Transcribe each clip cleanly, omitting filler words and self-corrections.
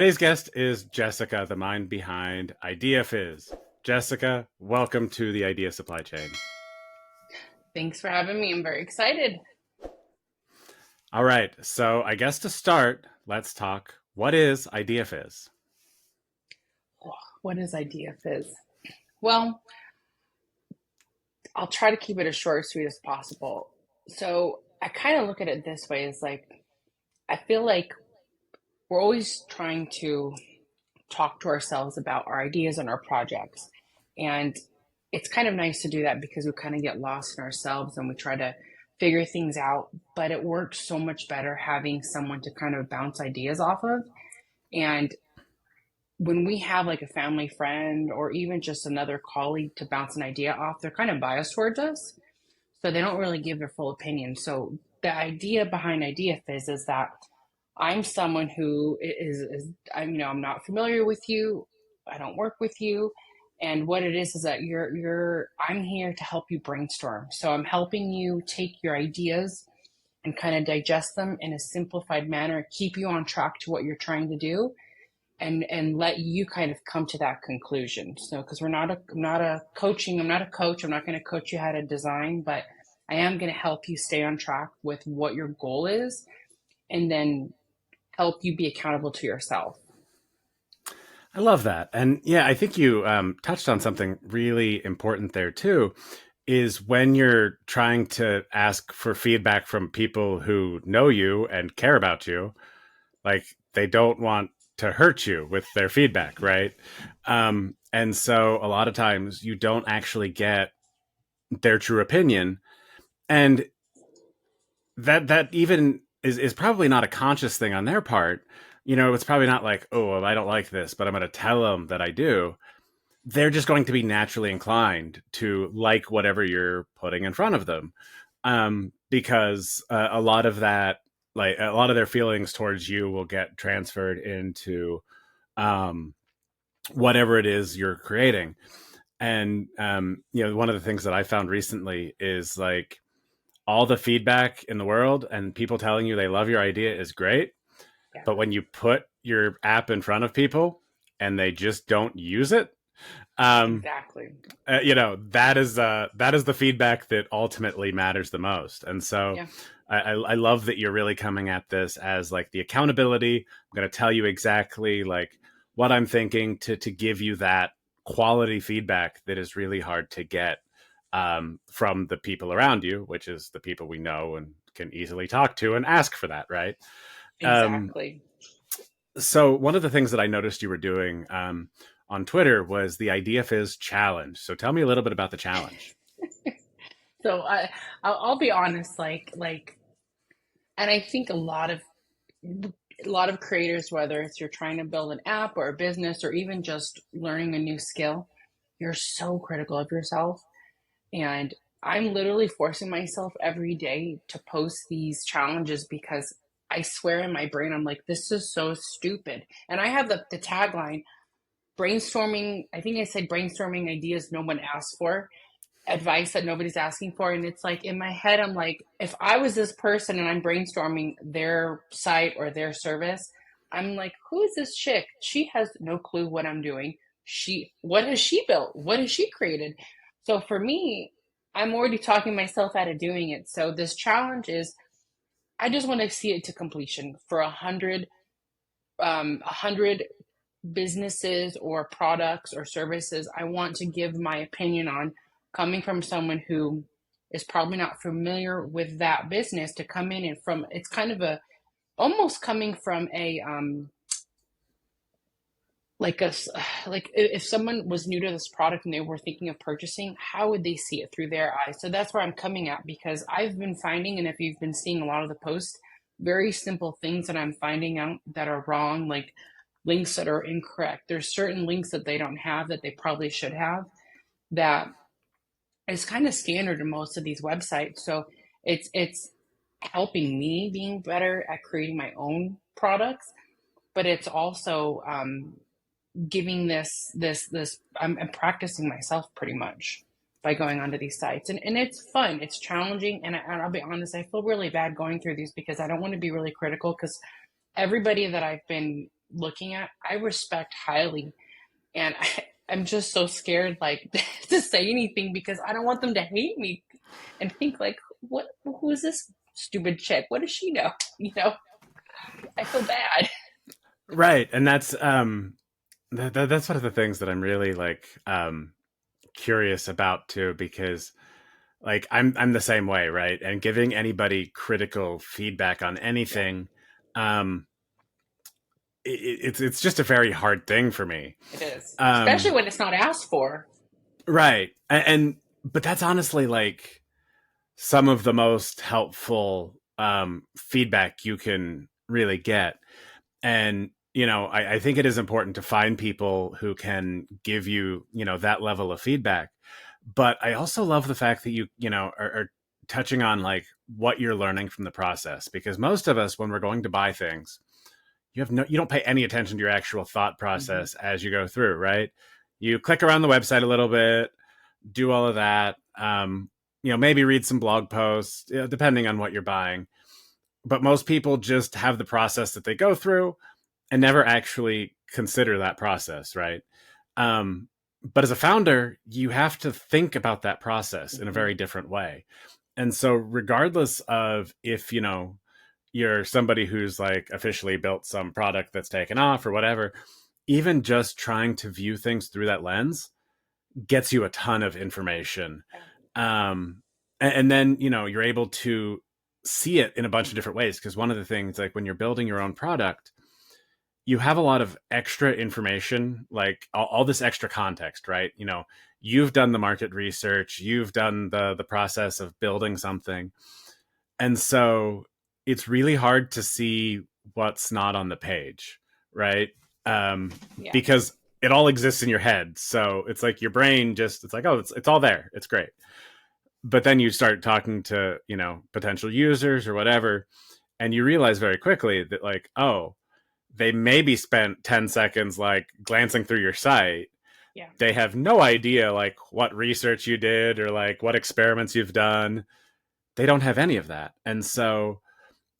Today's guest is Jessica, the mind behind Idea Fizz. Jessica, welcome to the Idea Supply Chain. Thanks for having me. I'm very excited. All right, so I guess to start, let's talk. What is Idea Fizz? Oh, what is Idea Fizz? Well, I'll try to keep it as short and sweet as possible. So I kind of look at it this way: is like I feel like we're always trying to talk to ourselves about our ideas and our projects. And it's kind of nice to do that because we kind of get lost in ourselves and we try to figure things out. But it works so much better having someone to kind of bounce ideas off of. And when we have like a family friend or even just another colleague to bounce an idea off, they're kind of biased towards us. So they don't really give their full opinion. So the idea behind Idea Fizz is that I'm someone who I'm not familiar with you. I don't work with you. And what it is that I'm here to help you brainstorm. So I'm helping you take your ideas and kind of digest them in a simplified manner, keep you on track to what you're trying to do and let you kind of come to that conclusion. So because I'm not a coach. I'm not going to coach you how to design, but I am going to help you stay on track with what your goal is and then help you be accountable to yourself. I love that. And yeah, I think you touched on something really important there too, is when you're trying to ask for feedback from people who know you and care about you, like they don't want to hurt you with their feedback, right? And so a lot of times you don't actually get their true opinion. And that even is probably not a conscious thing on their part. You know, it's probably not like, oh, well, I don't like this, but I'm going to tell them that I do. They're just going to be naturally inclined to like whatever you're putting in front of them, because a lot of that, like a lot of their feelings towards you, will get transferred into um, whatever it is you're creating. And one of the things that I found recently is like all the feedback in the world and people telling you they love your idea is great. Yeah, But when you put your app in front of people and they just don't use it, um, exactly. that is the feedback that ultimately matters the most. And so Yeah, I love that you're really coming at this as like the accountability. I'm going to tell you exactly like what I'm thinking to give you that quality feedback that is really hard to get from the people around you, which is the people we know and can easily talk to and ask for that, right? Um, exactly. so one of the things that I noticed you were doing on Twitter was the Idea Fizz challenge. So tell me a little bit about the challenge. So I'll be honest, and I think a lot of creators, whether it's you're trying to build an app or a business or even just learning a new skill, you're so critical of yourself. And I'm literally forcing myself every day to post these challenges because I swear in my brain, I'm like, this is so stupid. And I have the tagline brainstorming, I think I said brainstorming ideas no one asked for, advice that nobody's asking for. And it's like in my head, I'm like, if I was this person and I'm brainstorming their site or their service, I'm like, who is this chick? She has no clue what I'm doing. What has she built? What has she created? So for me, I'm already talking myself out of doing it. So this challenge is, I just want to see it to completion for 100 businesses or products or services I want to give my opinion on, coming from someone who is probably not familiar with that business, to come in and from it's kind of a almost coming from a like a like if someone was new to this product and they were thinking of purchasing, how would they see it through their eyes? So that's where I'm coming at, because I've been finding, and if you've been seeing a lot of the posts, very simple things that I'm finding out that are wrong, like links that are incorrect. There's certain links that they don't have that they probably should have, that is kind of standard in most of these websites. So it's helping me being better at creating my own products, but it's also giving I'm practicing myself pretty much by going onto these sites, and it's fun, it's challenging, and I'll be honest, I feel really bad going through these because I don't want to be really critical, because everybody that I've been looking at, I respect highly. And I'm just so scared, like, to say anything because I don't want them to hate me and think, like, what, who is this stupid chick? What does she know? You know, I feel bad. Right. And that's one of the things that I'm really like curious about too, because like I'm the same way, right? And giving anybody critical feedback on Yeah, anything, um, it's just a very hard thing for me. it is. Especially Um, when it's not asked for. right. And but that's honestly like some of the most helpful feedback you can really get. And I think it is important to find people who can give you that level of feedback. But I also love the fact that you are touching on like what you're learning from the process, because most of us, when we're going to buy things, you don't pay any attention to your actual thought Hmm. process as you go through, right? You click around the website a little bit, do all of that, maybe read some blog posts, depending on what you're buying. But most people just have the process that they go through and never actually consider that process, right? But as a founder, you have to think about that process in a Hmm. very different way. And so, regardless of if you're somebody who's like officially built some product that's taken off or whatever, even just trying to view things through that lens gets you a ton of information. Yeah. And then you're able to see it in a bunch of different ways, because one of the things, like when you're building your own product, you have a lot of extra information, like all this extra context, right? You've done the market research, you've done the process of building something, and so it's really hard to see what's not on the page, right? um, Yeah. because it all exists in your head, so it's like your brain just, it's like, oh, it's all there, it's great. But then you start talking to potential users or whatever, and you realize very quickly that, like, oh, they maybe spent 10 seconds like glancing through your site. Yeah. They have no idea like what research you did or like what experiments you've done. They don't have any of that. And so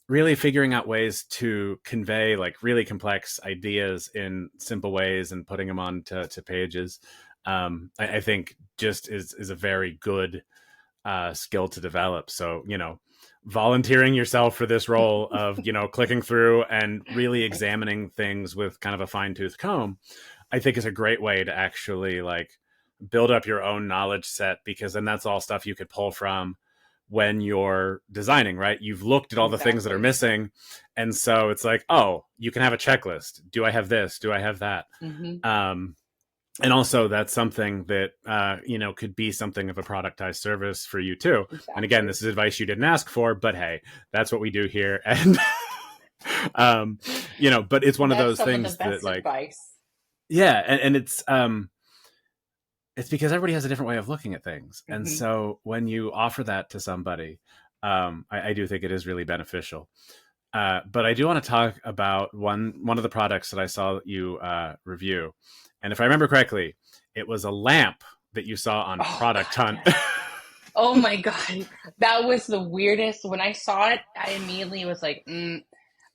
really figuring out ways to convey like really complex ideas in simple ways and putting them on to pages, I think just is a very good skill to develop. So, volunteering yourself for this role of, clicking through and really examining things with kind of a fine tooth comb, I think is a great way to actually like build up your own knowledge set, because then that's all stuff you could pull from when you're designing, right? You've looked at all the things that are Exactly. missing. And so it's like, oh, you can have a checklist. Do I have this? Do I have that? Hmm. Um, and also that's something that could be something of a productized service for you too. And again, Exactly. this is advice you didn't ask for, but hey, that's what we do here. And um but it's one of That's those some of the things that best like, advice. yeah, and it's because everybody has a different way of looking at things. And Hmm. so when you offer that to somebody, I do think it is really beneficial. But I do want to talk about one of the products that I saw you review, and if I remember correctly, it was a lamp that you saw on Oh Product God, Hunt. yes. Oh my God, that was the weirdest. When I saw it, I immediately was like, and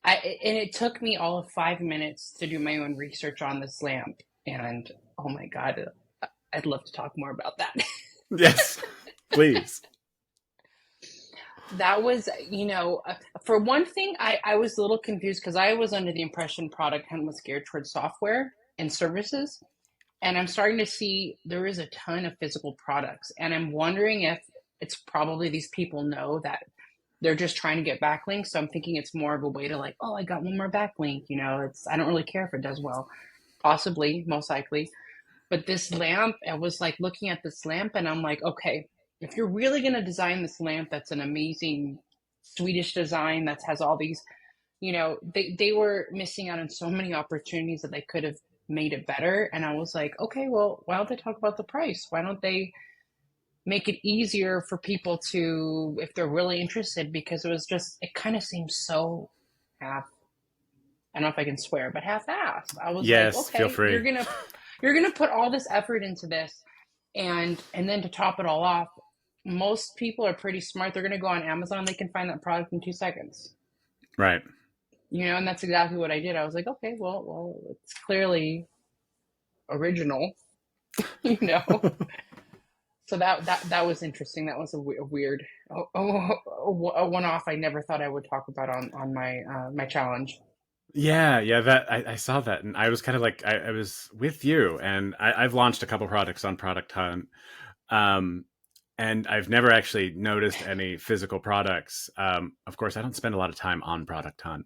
it took me all of 5 minutes to do my own research on this lamp. And oh my God, I'd love to talk more about that. Yes, please. That was, for one thing, I was a little confused because I was under the impression Product Hunt was geared towards software and services. And I'm starting to see there is a ton of physical products. And I'm wondering if it's probably these people know that they're just trying to get backlinks. So I'm thinking it's more of a way to like, oh, I got one more backlink. I don't really care if it does well. Possibly, most likely. But this lamp, I was like looking at this lamp and I'm like, okay, if you're really going to design this lamp, that's an amazing Swedish design that has all these, they were missing out on so many opportunities that they could have made it better. And I was like, okay, well, why don't they talk about the price? Why don't they make it easier for people to, if they're really interested? Because it kind of seems so half, I don't know if I can swear, but half-assed. I was like, Yes, feel okay, you're free. gonna you're gonna put all this effort into this, and then to top it all off, most people are pretty smart. They're gonna go on Amazon. They can find that product in 2 seconds. Right. And that's exactly what I did. I was like, okay, well, it's clearly original, you know. So that was interesting. That was a weird, a one off I never thought I would talk about on my my challenge. Yeah, yeah, that I saw that, and I was kind of like, I was with you, and I've launched a couple products on Product Hunt, um, and I've never actually noticed any physical products. Of course, I don't spend a lot of time on Product Hunt.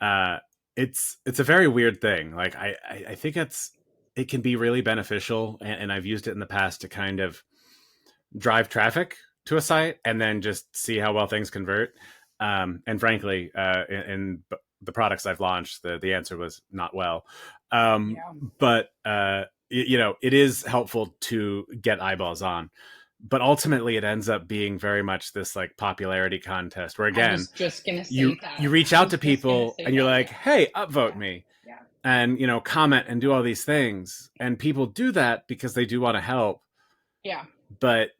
Uh, it's a very weird thing. Like I think it can be really beneficial, and I've used it in the past to kind of drive traffic to a site and then just see how well things convert. And frankly, in the products I've launched, the answer was not well. Yeah, But it is helpful to get eyeballs on. But ultimately, it ends up being very much this like popularity contest, where I again, was just gonna you say that. you reach I out was to just gonna people say and you're that. like, Yeah, "Hey, upvote yeah, me," yeah, and comment and do all these things, and people do that because they do want to help. yeah. But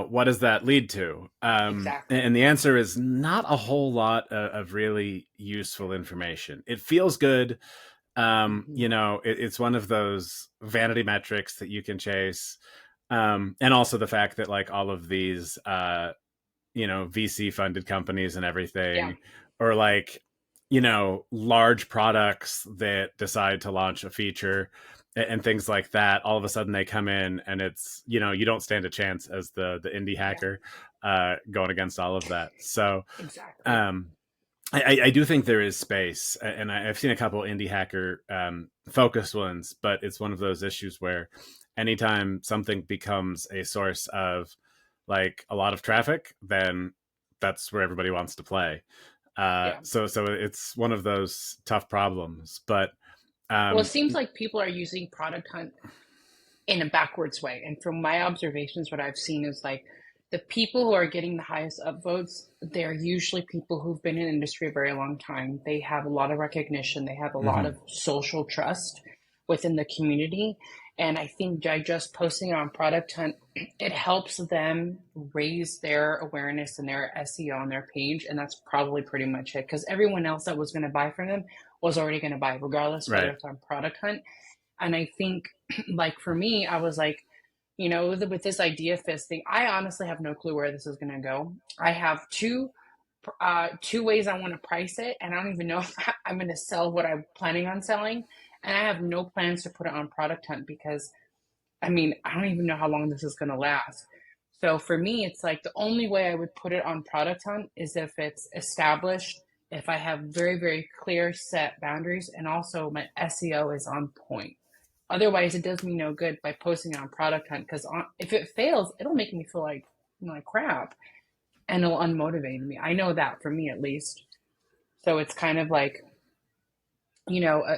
what does that lead to? Exactly. And the answer is not a whole lot of really useful information. It feels good. Hmm. It's one of those vanity metrics that you can chase. And also the fact that like all of these, VC funded companies and Yeah, everything, or like, large products that decide to launch a feature and things like that, all of a sudden they come in and it's, you don't stand a chance as the indie yeah, hacker going against all of that. So exactly. um I do think there is space, and I've seen a couple indie hacker focused ones, but it's one of those issues where anytime something becomes a source of like a lot of traffic, then that's where everybody wants to play. Yeah. So it's one of those tough problems. But Well, it um, seems like people are using Product Hunt in a backwards way. And from my observations, what I've seen is like the people who are getting the highest upvotes, they're usually people who've been in industry a very long time. They have a lot of recognition, they have a lot mhm, of social trust within the community. And I think by just posting it on Product Hunt, it helps them raise their awareness and their SEO on their page. And that's probably pretty much it. Because everyone else that was going to buy from them was already going to buy, regardless whether right, it's on Product Hunt. And I think, like for me, I was like, with this Idea Fizz thing, I honestly have no clue where this is going to go. I have two ways I want to price it, and I don't even know if I'm going to sell what I'm planning on selling. And I have no plans to put it on Product Hunt because, I mean, I don't even know how long this is going to last. So for me, it's like the only way I would put it on Product Hunt is if it's established, if I have very, very clear set boundaries, and also my SEO is on point. Otherwise, it does me no good by posting it on Product Hunt because if it fails, it'll make me feel like crap and it'll unmotivate me. I know that for me at least. So it's kind of like,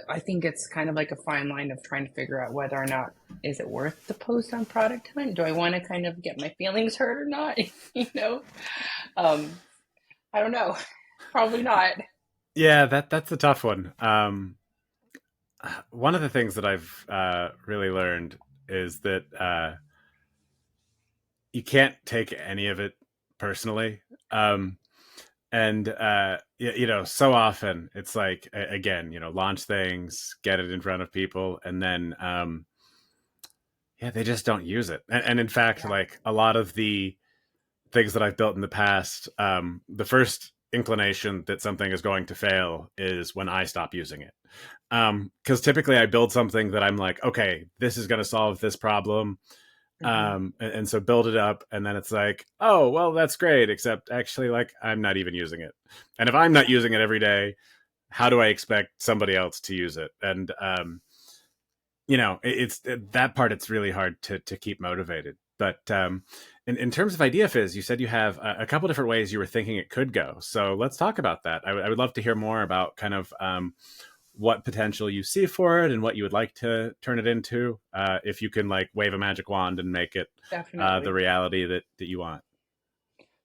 I think it's kind of like a fine line of trying to figure out whether or not is it worth the post on Product Hunt? Do I want to kind of get my feelings hurt or not? you know, um, I don't know. Probably not. yeah, that's a tough one. One of the things that I've really learned is that you can't take any of it personally. And so often it's like again, launch things, get it in front of people, and then yeah, they just don't use it. And in fact, Yeah. like a lot of the things that I've built in the past, the first inclination that something is going to fail is when I stop using it. Because typically I build something that I'm like, okay, this is going to solve this problem, Hmm. and so build it up, and then it's like, oh well, that's great, except actually like I'm not even using it, and if I'm not Yeah. using it every day, how do I expect somebody else to use it? And it's that part, it's really hard to keep motivated. But in terms of Idea Fizz, you said you have a couple different ways you were thinking it could go, so let's talk about that. I would love to hear more about kind of what potential you see for it and what you would like to turn it into, if you can like wave a magic wand and make it the Definitely. reality that you want.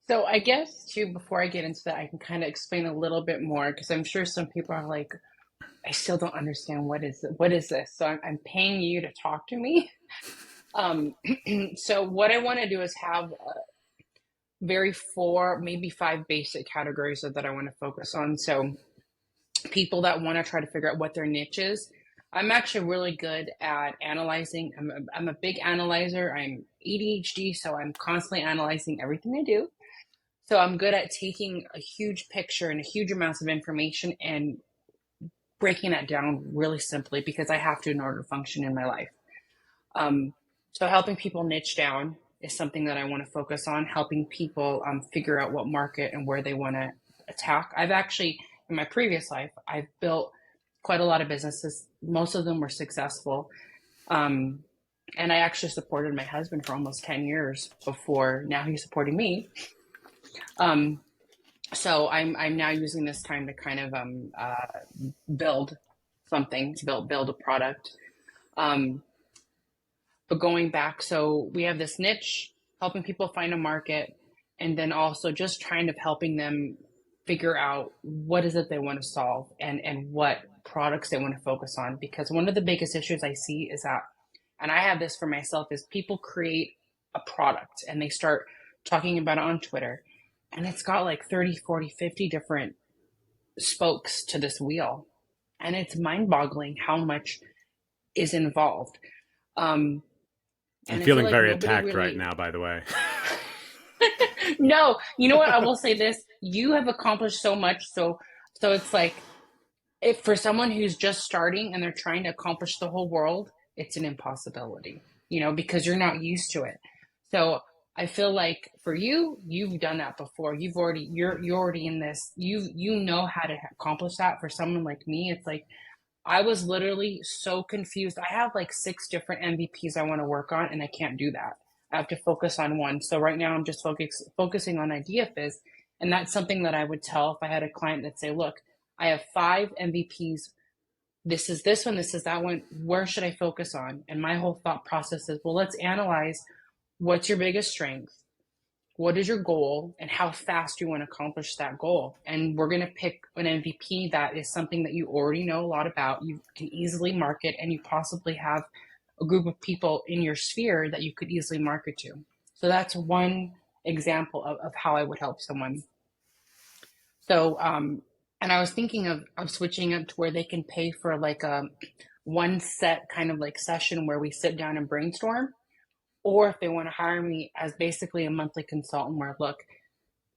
So I guess too, before I get into that, I can kind of explain a little bit more because I'm sure some people are like, I still don't understand what is this. So I'm paying you to talk to me. Um, so what I want to do is have very four, maybe five basic categories that I want to focus on. So people that want to try to figure out what their niche is. I'm actually really good at analyzing. I'm a big analyzer. I'm ADHD, so I'm constantly analyzing everything I do. So I'm good at taking a huge picture and a huge amounts of information and breaking that down really simply because I have to in order to function in my life. Um, so helping people niche down is something that I want to focus on. Helping people figure out what market and where they want to attack. I've actually, in my previous life, I've built quite a lot of businesses. Most of them were successful. Um, and I actually supported my husband for almost 10 years before now he's supporting me. Um, so I'm now using this time to kind of build something, to build a product. Um, but going back, so we have this niche, helping people find a market, and then also just trying to helping them figure out what is it they want to solve and what products they want to focus on. Because one of the biggest issues I see is that, and I have this for myself, is people create a product and they start talking about it on Twitter, and it's got like 30, 40, 50 different spokes to this wheel. And it's mind boggling how much is involved. Um, I'm and I feel feeling like very nobody attacked right really. now, by the way. No, you know what? I will say this: you have accomplished so much. So it's like if for someone who's just starting and they're trying to accomplish the whole world, it's an impossibility. Because you're not used to it. So I feel like for you, you've done that before. You're already in this. You know how to accomplish that. For someone like me, it's like I was literally so confused. I have like six different MVPs I want to work on, and I can't do that. I have to focus on one. So right now, I'm just focusing on Idea Fizz, and that's something that I would tell if I had a client that say, "Look, I have five MVPs. This is this one. This is that one. Where should I focus on?" And my whole thought process is, well, let's analyze what's your biggest strength, what is your goal, and how fast you want to accomplish that goal. And we're going to pick an MVP that is something that you already know a lot about, you can easily market, and you possibly have a group of people in your sphere that you could easily market to. So that's one example of how I would help someone. So and I was thinking of switching up to where they can pay for like a one set kind of like session where we sit down and brainstorm, or if they want to hire me as basically a monthly consultant where, look,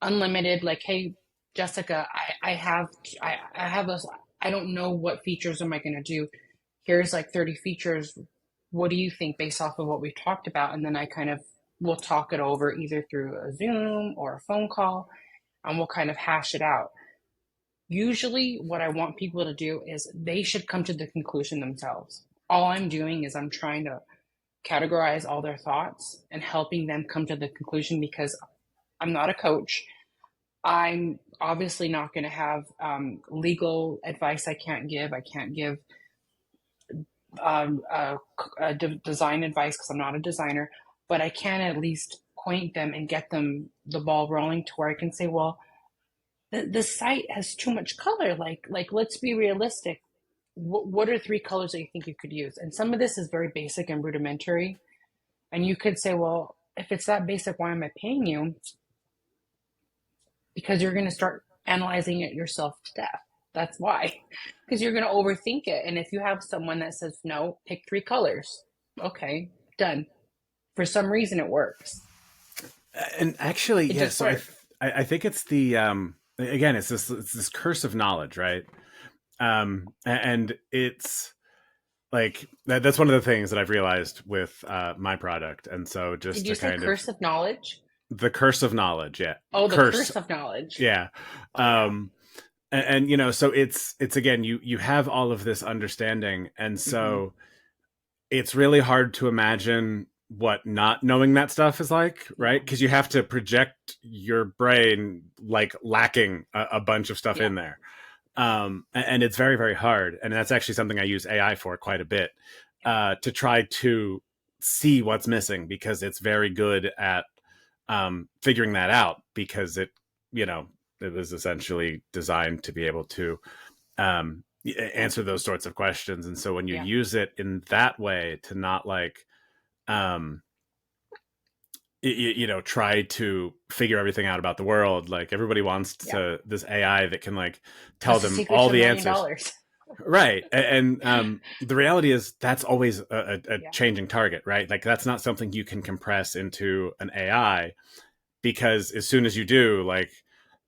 unlimited, like, hey, Jessica, I have this, I don't know what features am I going to do. Here's like 30 features. What do you think based off of what we talked about? And then I kind of will talk it over either through a Zoom or a phone call, and we'll kind of hash it out. Usually what I want people to do is they should come to the conclusion themselves. All I'm doing is I'm trying to categorize all their thoughts and helping them come to the conclusion, because I'm not a coach. I'm obviously not going to have legal advice. I can't give. I can't give um, uh, design advice because I'm not a designer, but I can at least point them and get them the ball rolling to where I can say, well, the site has too much color. Like let's be realistic. What are three colors that you think you could use? And some of this is very basic and rudimentary. And you could say, well, if it's that basic, why am I paying you? Because you're going to start analyzing it yourself to death. That's why. Because you're going to overthink it. And if you have someone that says, no, pick three colors, okay, done. For some reason, it works. And actually, It yeah. just So I, works. think it's the again, it's this curse of knowledge, right? And it's like that's one of the things that I've realized with my product, and so Did just you to say kind of curse of knowledge? the curse of knowledge, yeah, Oh, the curse, curse of knowledge. yeah. Oh, yeah. Um, and so it's again, you have all of this understanding, and Hmm. so it's really hard to imagine what not knowing that stuff is like, right? Yeah. Because you have to project your brain like lacking a bunch of stuff Yeah. in there. And it's very, very hard. And that's actually something I use AI for quite a bit, to try to see what's missing, because it's very good at figuring that out, because you know, it was essentially designed to be able to answer those sorts of questions. And so when you Yeah. use it in that way to not like um try to figure everything out about the world. Like everybody wants Yeah. to this AI that can like tell That's the them secret all to a the million answers. dollars. Right. And the reality is that's always a Yeah, changing target, right? Like that's not something you can compress into an AI, because as soon as you do, like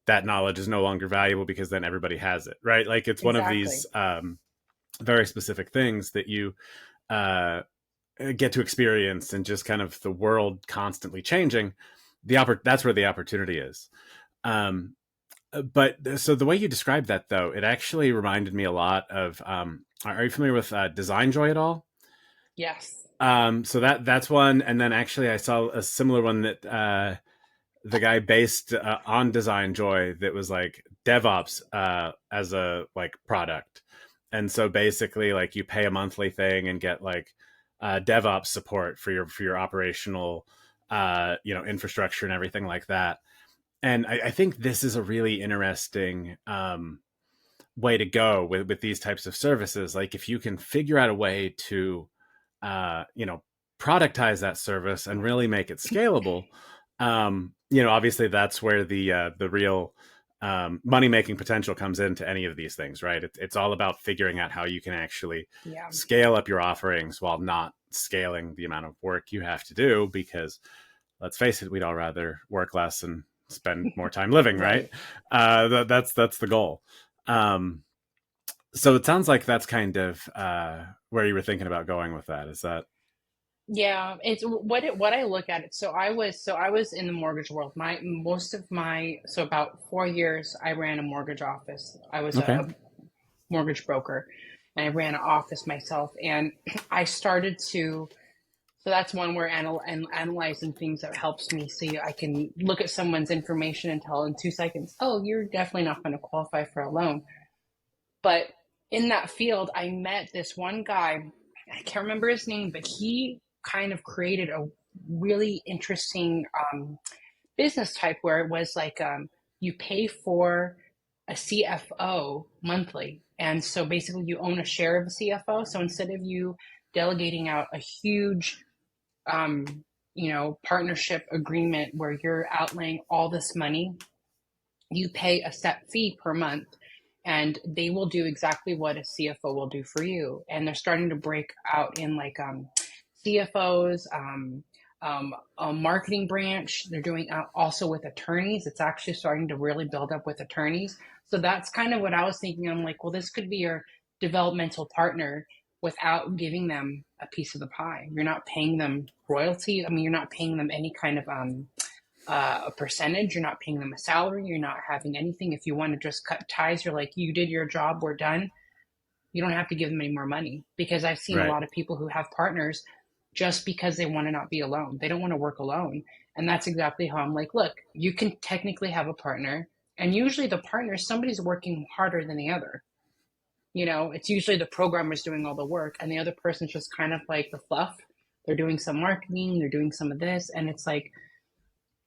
that knowledge is no longer valuable because then everybody has it, right? Like it's one of these exactly. very specific things that you uh, get to experience, and just kind of the world constantly changing. That's where the opportunity is. Um, but so the way you described that, though, it actually reminded me a lot of. Are you familiar with Design Joy at all? Yes. So that's one, and then actually I saw a similar one that the guy based on Design Joy that was like DevOps as a like product, and so basically like you pay a monthly thing and get like DevOps support for your operational infrastructure and everything like that. And I think this is a really interesting way to go with these types of services. Like if you can figure out a way to uh, you know productize that service and really make it scalable, obviously that's where the real money making potential comes into any of these things, right? It's all about figuring out how you can actually Yeah. scale up your offerings while not scaling the amount of work you have to do, because let's face it, we'd all rather work less and spend more time living, right? Right. That's the goal. um, so it sounds like that's kind of where you were thinking about going with that. Is that Yeah, it's what I look at it. So I was in the mortgage world. My most of my so about 4 years I ran a mortgage office. I was okay? a mortgage broker, and I ran an office myself. And I started to so that's one where analyzing things that helps me see. I can look at someone's information and tell in 2 seconds, oh, you're definitely not going to qualify for a loan. But in that field, I met this one guy. I can't remember his name, but he kind of created a really interesting business type where it was like you pay for a CFO monthly. And so basically, you own a share of a CFO. So instead of you delegating out a huge partnership agreement where you're outlaying all this money, you pay a set fee per month, and they will do exactly what a CFO will do for you. And they're starting to break out in like CFOs, a marketing branch. They're doing also with attorneys. It's actually starting to really build up with attorneys. So that's kind of what I was thinking. I'm like, well, this could be your developmental partner without giving them a piece of the pie. You're not paying them royalty. I mean, you're not paying them any kind of a percentage. You're not paying them a salary. You're not having anything. If you want to just cut ties, you're like, you did your job, we're done. You don't have to give them any more money, because I've seen a Right. lot of people who have partners just because they want to not be alone. They don't want to work alone. And that's exactly how I'm like, look, you can technically have a partner. And usually the partner, somebody's working harder than the other. It's usually the programmer's doing all the work and the other person's just kind of like the fluff. They're doing some marketing, they're doing some of this. And it's like,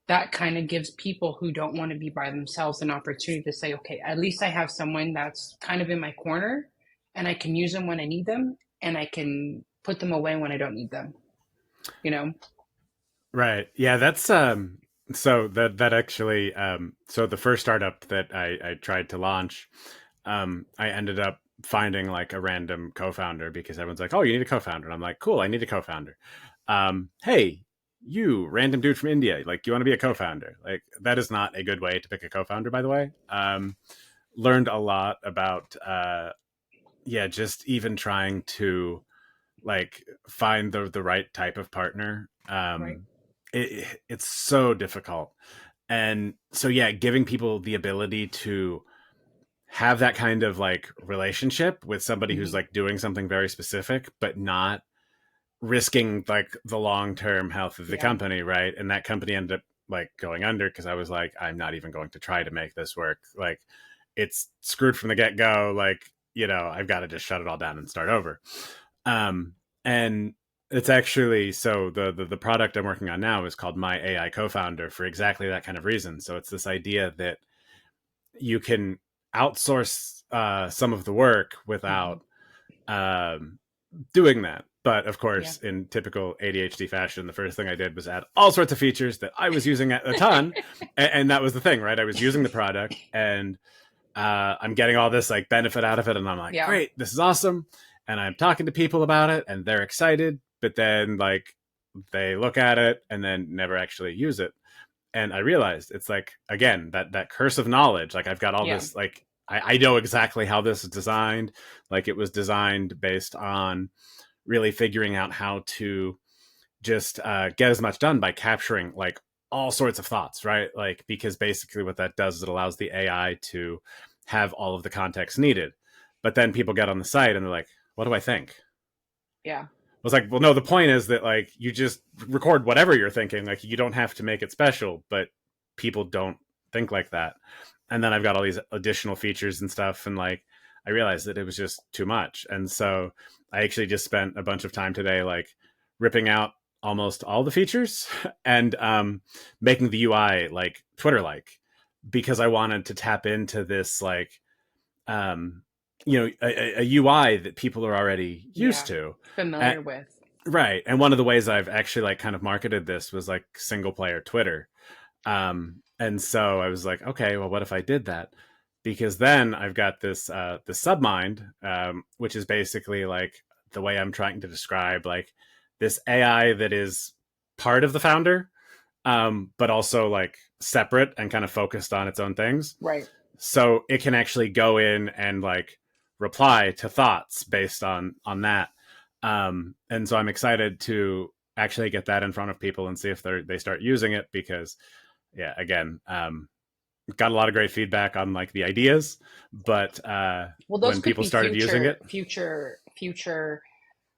that kind of gives people who don't want to be by themselves an opportunity to say, okay, at least I have someone that's kind of in my corner, and I can use them when I need them, and I can put them away when I don't need them, you know? Right. Yeah, that's so that actually so the first startup that I tried to launch, I ended up finding like a random co-founder, because everyone's like, "Oh, you need a co-founder." And I'm like, "Cool, I need a co-founder." Hey, you random dude from India, like you want to be a co-founder? Like that is not a good way to pick a co-founder, by the way. Learned a lot about yeah, just even trying to like find the right type of partner. Right. It's so difficult. And so yeah, giving people the ability to have that kind of like relationship with somebody who's Hmm. like doing something very specific but not risking like the long-term health of the Yeah. company, right? And that company ended up like going under because I was like, I'm not even going to try to make this work. Like it's screwed from the get-go. Like, I've got to just shut it all down and start over. And it's actually so the product I'm working on now is called My AI Co-founder, for exactly that kind of reason. So it's this idea that you can outsource some of the work Hmm. without doing that. But of Yeah. course, in typical ADHD fashion, the first thing I did was add all sorts of features that I was using a ton. And that was the thing, right? I was using the product and I'm getting all this like benefit out of it. And I'm like, Yeah. great, this is awesome. And I'm talking to people about it and they're excited. But then like they look at it and then never actually use it. And I realized it's like, again, that curse of knowledge. Like I've got all Yeah. this, like, I know exactly how this is designed. Like it was designed based on really figuring out how to just get as much done by capturing like all sorts of thoughts, right? Like because basically what that does is it allows the AI to have all of the context needed. But then people get on the site and they're like, "What do I think?" Yeah. I was like, "Well, no. The point is that like you just record whatever you're thinking. Like you don't have to make it special, but people don't think like that." And then I've got all these additional features and stuff, and like I realized that it was just too much, and so I actually just spent a bunch of time today like ripping out almost all the features and making the UI like Twitter like because I wanted to tap into this like um, a UI that people are already used Yeah. to. Uh, Familiar with. right. And one of the ways I've actually like kind of marketed this was like single player Twitter. And so I was like, okay, well, what if I did that? Because then I've got this submind, which is basically like the way I'm trying to describe like this AI that is part of the founder, but also like separate and kind of focused on its own things. Right. So it can actually go in and like reply to thoughts based on that. And so I'm excited to actually get that in front of people and see if they start using it because yeah, again, got a lot of great feedback on like the ideas, but Well, those when could people be started using it, future,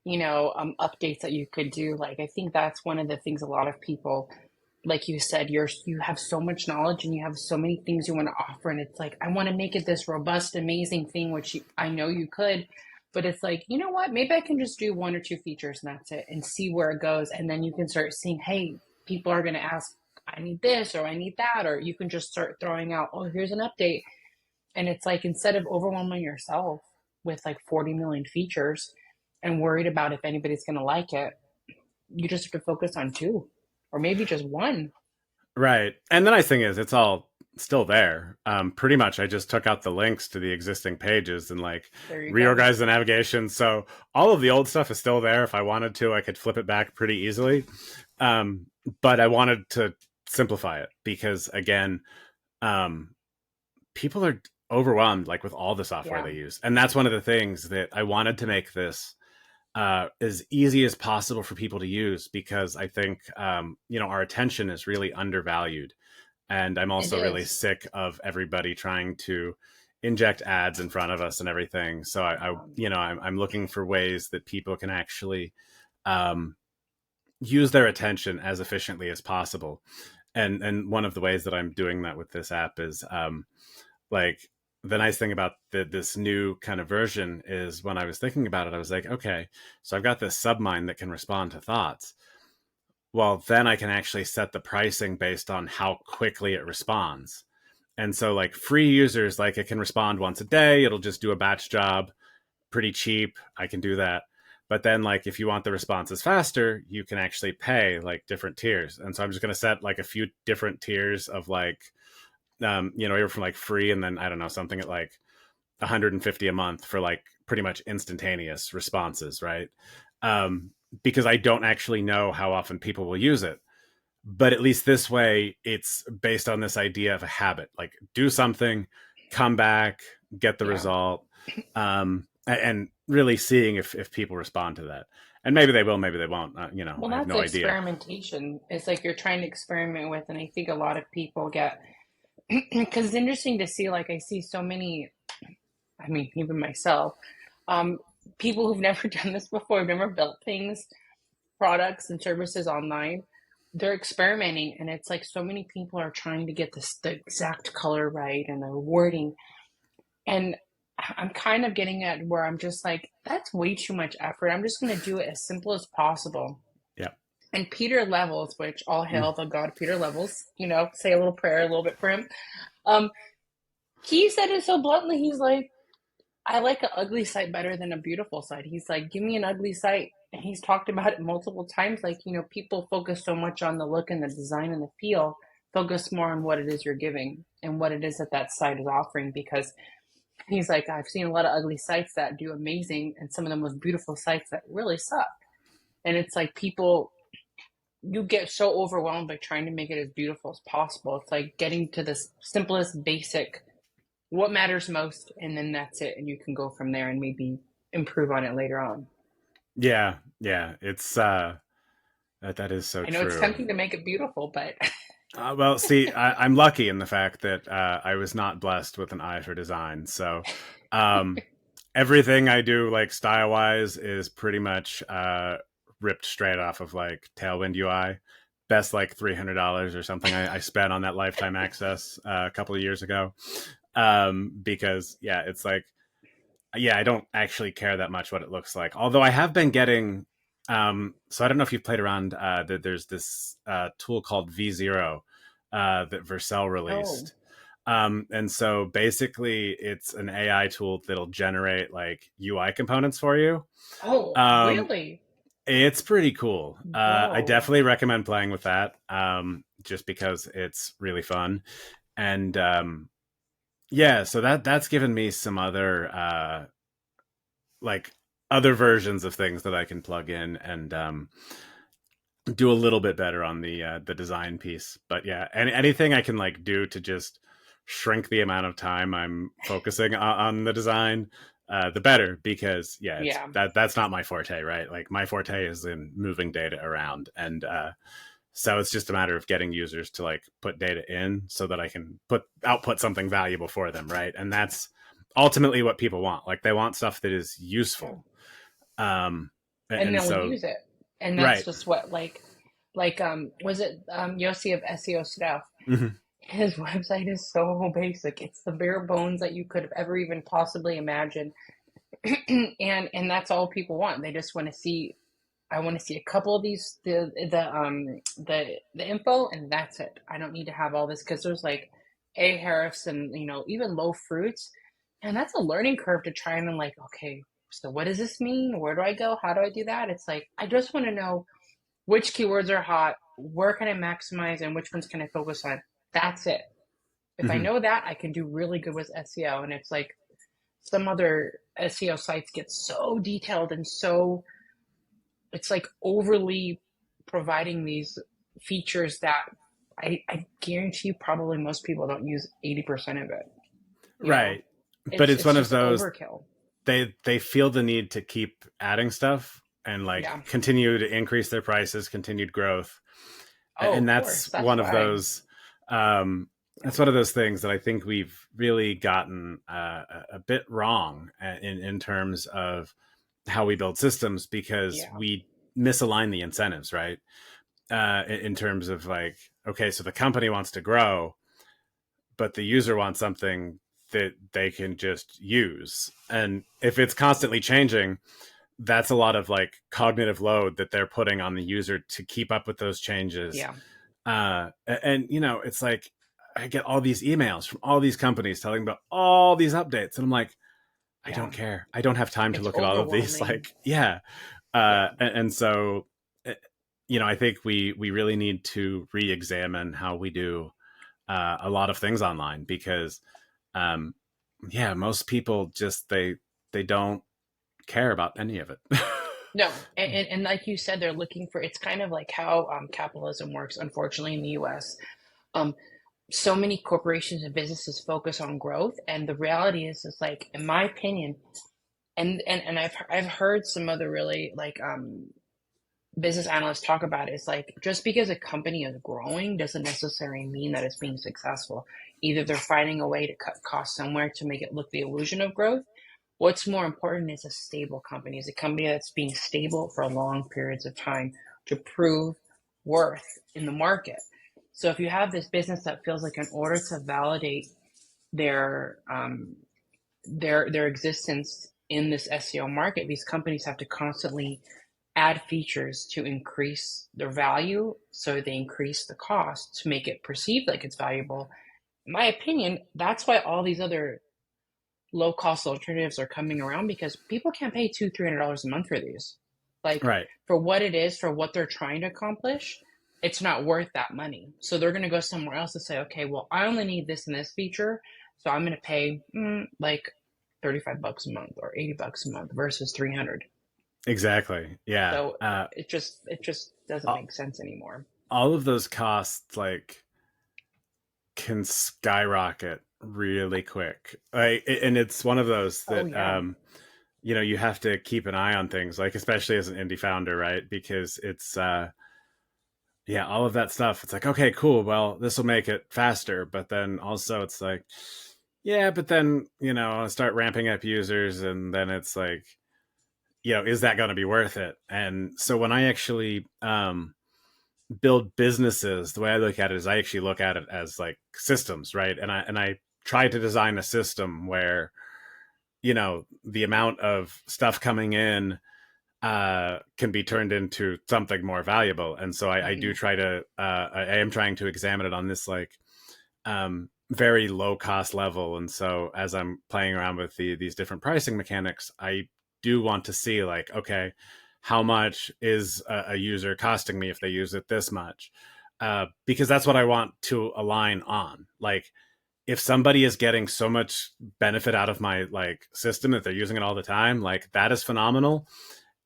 updates that you could do. Like, I think that's one of the things a lot of people, like you said, you have so much knowledge and you have so many things you want to offer, and it's like I want to make it this robust, amazing thing, which I know you could, but it's like you know what? Maybe I can just do one or two features and that's it, and see where it goes, and then you can start seeing, hey, people are going to ask, I need this or I need that, or you can just start throwing out, oh, here's an update, and it's like instead of overwhelming yourself with like 40 million features and worried about if anybody's going to like it, you just have to focus on two or maybe just one. right? And the nice thing is, it's all still there. Pretty much, I just took out the links to the existing pages and like There you go. reorganized the navigation. So all of the old stuff is still there. If I wanted to, I could flip it back pretty easily. Um, but I wanted to simplify it because again, um, people are overwhelmed like with all the software Yeah, they use, and that's one of the things that I wanted to make this as easy as possible for people to use because I think our attention is really undervalued, and I'm it also really is. sick of everybody trying to inject ads in front of us and everything. So I'm looking for ways that people can actually um, use their attention as efficiently as possible. And one of the ways that I'm doing that with this app is like the nice thing about this new kind of version is when I was thinking about it, I was like, okay, so I've got this submind that can respond to thoughts. Well, then I can actually set the pricing based on how quickly it responds. And so, like free users, like it can respond once a day. It'll just do a batch job, pretty cheap. I can do that. But then, like, if you want the responses faster, you can actually pay like different tiers. And so I'm just going to set like a few different tiers of like you're from like free and then I don't know, something at like 150 a month for like pretty much instantaneous responses, right? Because I don't actually know how often people will use it. But at least this way, it's based on this idea of a habit. Like do something, come back, get the Yeah. result, and really seeing if people respond to that. And maybe they will, maybe they won't. Well, I have that's no idea. experimentation. It's like you're trying to experiment with, and I think a lot of people get, because it's interesting to see, like, I see so many, I mean, even myself, um, people who've never done this before, have never built things, products and services online. They're experimenting, and it's like so many people are trying to get the exact color right and the wording. And I'm kind of getting at where I'm just like, that's way too much effort. I'm just going to do it as simple as possible. Yeah. And Peter Levels, which all hail the God Peter Levels, say a little prayer a little bit for him. Um, he said it so bluntly. He's like, I like an ugly site better than a beautiful site. He's like, give me an ugly site. and he's talked about it multiple times. Like, people focus so much on the look and the design and the feel, focus more on what it is you're giving and what it is that that site is offering. Because he's like, I've seen a lot of ugly sites that do amazing, and some of the most beautiful sites that really suck. And it's like people, you get so overwhelmed by trying to make it as beautiful as possible. It's like getting to the simplest, basic, what matters most, and then that's it. And you can go from there and maybe improve on it later on. Yeah, yeah, it's that is so I know it's true. tempting to make it beautiful, but Well, see, I'm lucky in the fact that I was not blessed with an eye for design. So um, everything I do, like style wise, is pretty much ripped straight off of like Tailwind UI. Best like $300 or something I spent on that lifetime access a couple of years ago. Because yeah, it's like yeah, I don't actually care that much what it looks like. Although I have been getting, so I don't know if you've played around. There's this tool called V0 that Vercel oh, released, and so basically it's an AI tool that'll generate like UI components for you. oh, Um, really? it's pretty cool. I Whoa. definitely recommend playing with that, just because it's really fun. And yeah, so that's given me some other like other versions of things that I can plug in and do a little bit better on the design piece. But yeah, anything I can like do to just shrink the amount of time I'm focusing on the design, the better. Because yeah, it's Yeah. that's not my forte, right? Like my forte is in moving data around, and so it's just a matter of getting users to like put data in so that I can put output something valuable for them, right? And that's ultimately what people want. Like they want stuff that is Yeah. useful. Um, And and they'll so use it. And that's right. just what, was it Yossi of SEO Stuff? Mhm. His website is so basic. It's the bare bones that you could have ever even possibly imagined. And that's all people want. They just want to see, I want to see a couple of these, the info, and that's it. I don't need to have all this, because there's like Ahrefs and even low fruits, and that's a learning curve to try and, like, okay, so what does this mean? Where do I go? How do I do that? It's like I just want to know which keywords are hot, where can I maximize, and which ones can I focus on. That's it. If I Mhm. know that, I can do really good with SEO. And it's like some other SEO sites get so detailed and so, it's like overly providing these features that I guarantee you probably most people don't use 80% of it. You know, Right. But it's it's it's one of just those overkill. they feel the need to keep adding stuff and like Yeah. continue to increase their prices, continued growth. Oh, And of that's course. That's why. um Yeah. that's one of those things that I think we've really gotten a bit wrong in terms of how we build systems because Yeah. we misalign the incentives, right? In terms of like, okay, so the company wants to grow, but the user wants something that they can just use. And if it's constantly changing, that's a lot of like cognitive load that they're putting on the user to keep up with those changes. Yeah. And it's like I get all these emails from all these companies telling about all these updates, and I'm like, I don't Yeah. care. I don't have time to It's look at all of these. overwhelming. Like, yeah. Yeah. And so, uh, I think we really need to re-examine how we do a lot of things online because, um, yeah, most people just they don't care about any of it. No, and like you said, they're looking for, it's kind of like how capitalism works, unfortunately, in the US. Um, so many corporations and businesses focus on growth, and the reality is like, in my opinion, and I've heard some other really, like, business analysts talk about it. It's like, just because a company is growing doesn't necessarily mean that it's being successful. Either they're finding a way to cut costs somewhere to make it look the illusion of growth. What's more important is a stable company, is a company that's being stable for long periods of time to prove worth in the market. So if you have this business that feels like, in order to validate their their existence in this SEO market, these companies have to constantly add features to increase their value, so they increase the cost to make it perceived like it's valuable. In my opinion, that's why all these other low cost alternatives are coming around, because people can't pay $200-300 a month for these. Like Right. for what it is, for what they're trying to accomplish, it's not worth that money. So they're going to go somewhere else to say, okay, well, I only need this and this feature, so I'm going to pay like 35 bucks a month or 80 bucks a month versus 300. Exactly. Yeah. So it just doesn't All make sense anymore. all of those costs like can skyrocket really quick. And it's one of those Oh that yeah. you have to keep an eye on things, like especially as an indie founder, right? Because it's yeah, all of that stuff. It's like, okay, cool. Well, this will make it faster, but then also it's like, yeah, but then I start ramping up users, and then it's like, is that going to be worth it? And so when I actually build businesses, the way I look at it is I actually look at it as like systems, right? And I try to design a system where the amount of stuff coming in can be turned into something more valuable. And so I do Hmm. try to I am trying to examine it on this like very low cost level. And so as I'm playing around with these different pricing mechanics, I do want to see like, okay, how much is a user costing me if they use it this much? Because that's what I want to align on. Like if somebody is getting so much benefit out of my like system that they're using it all the time, like that is phenomenal.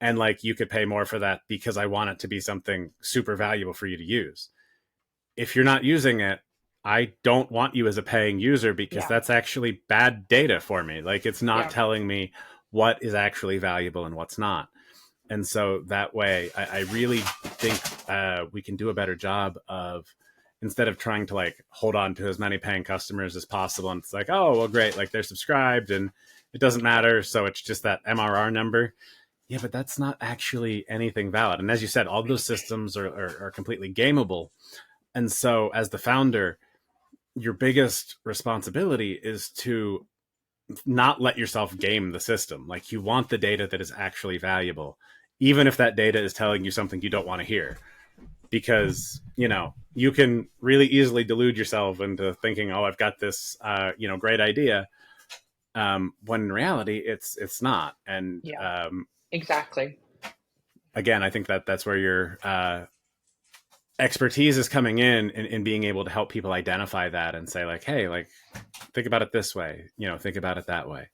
And like you could pay more for that because I want it to be something super valuable for you to use. If you're not using it, I don't want you as a paying user because Yeah. that's actually bad data for me. Like it's not Yeah. telling me what is actually valuable and what's not. And so that way, I really think we can do a better job of, instead of trying to like hold on to as many paying customers as possible. And it's like, oh, well, great. Like they're subscribed and it doesn't matter. So it's just that MRR number. Yeah, but that's not actually anything valid. And as you said, all those systems are completely gameable. And so as the founder, your biggest responsibility is to not let yourself game the system. Like you want the data that is actually valuable, even if that data is telling you something you don't want to hear, because you can really easily delude yourself into thinking, oh, I've got this great idea, when in reality it's not. And Yeah. Exactly. again, I think that that's where your expertise is coming in being able to help people identify that and say like, hey, like think about it this way, think about it that way.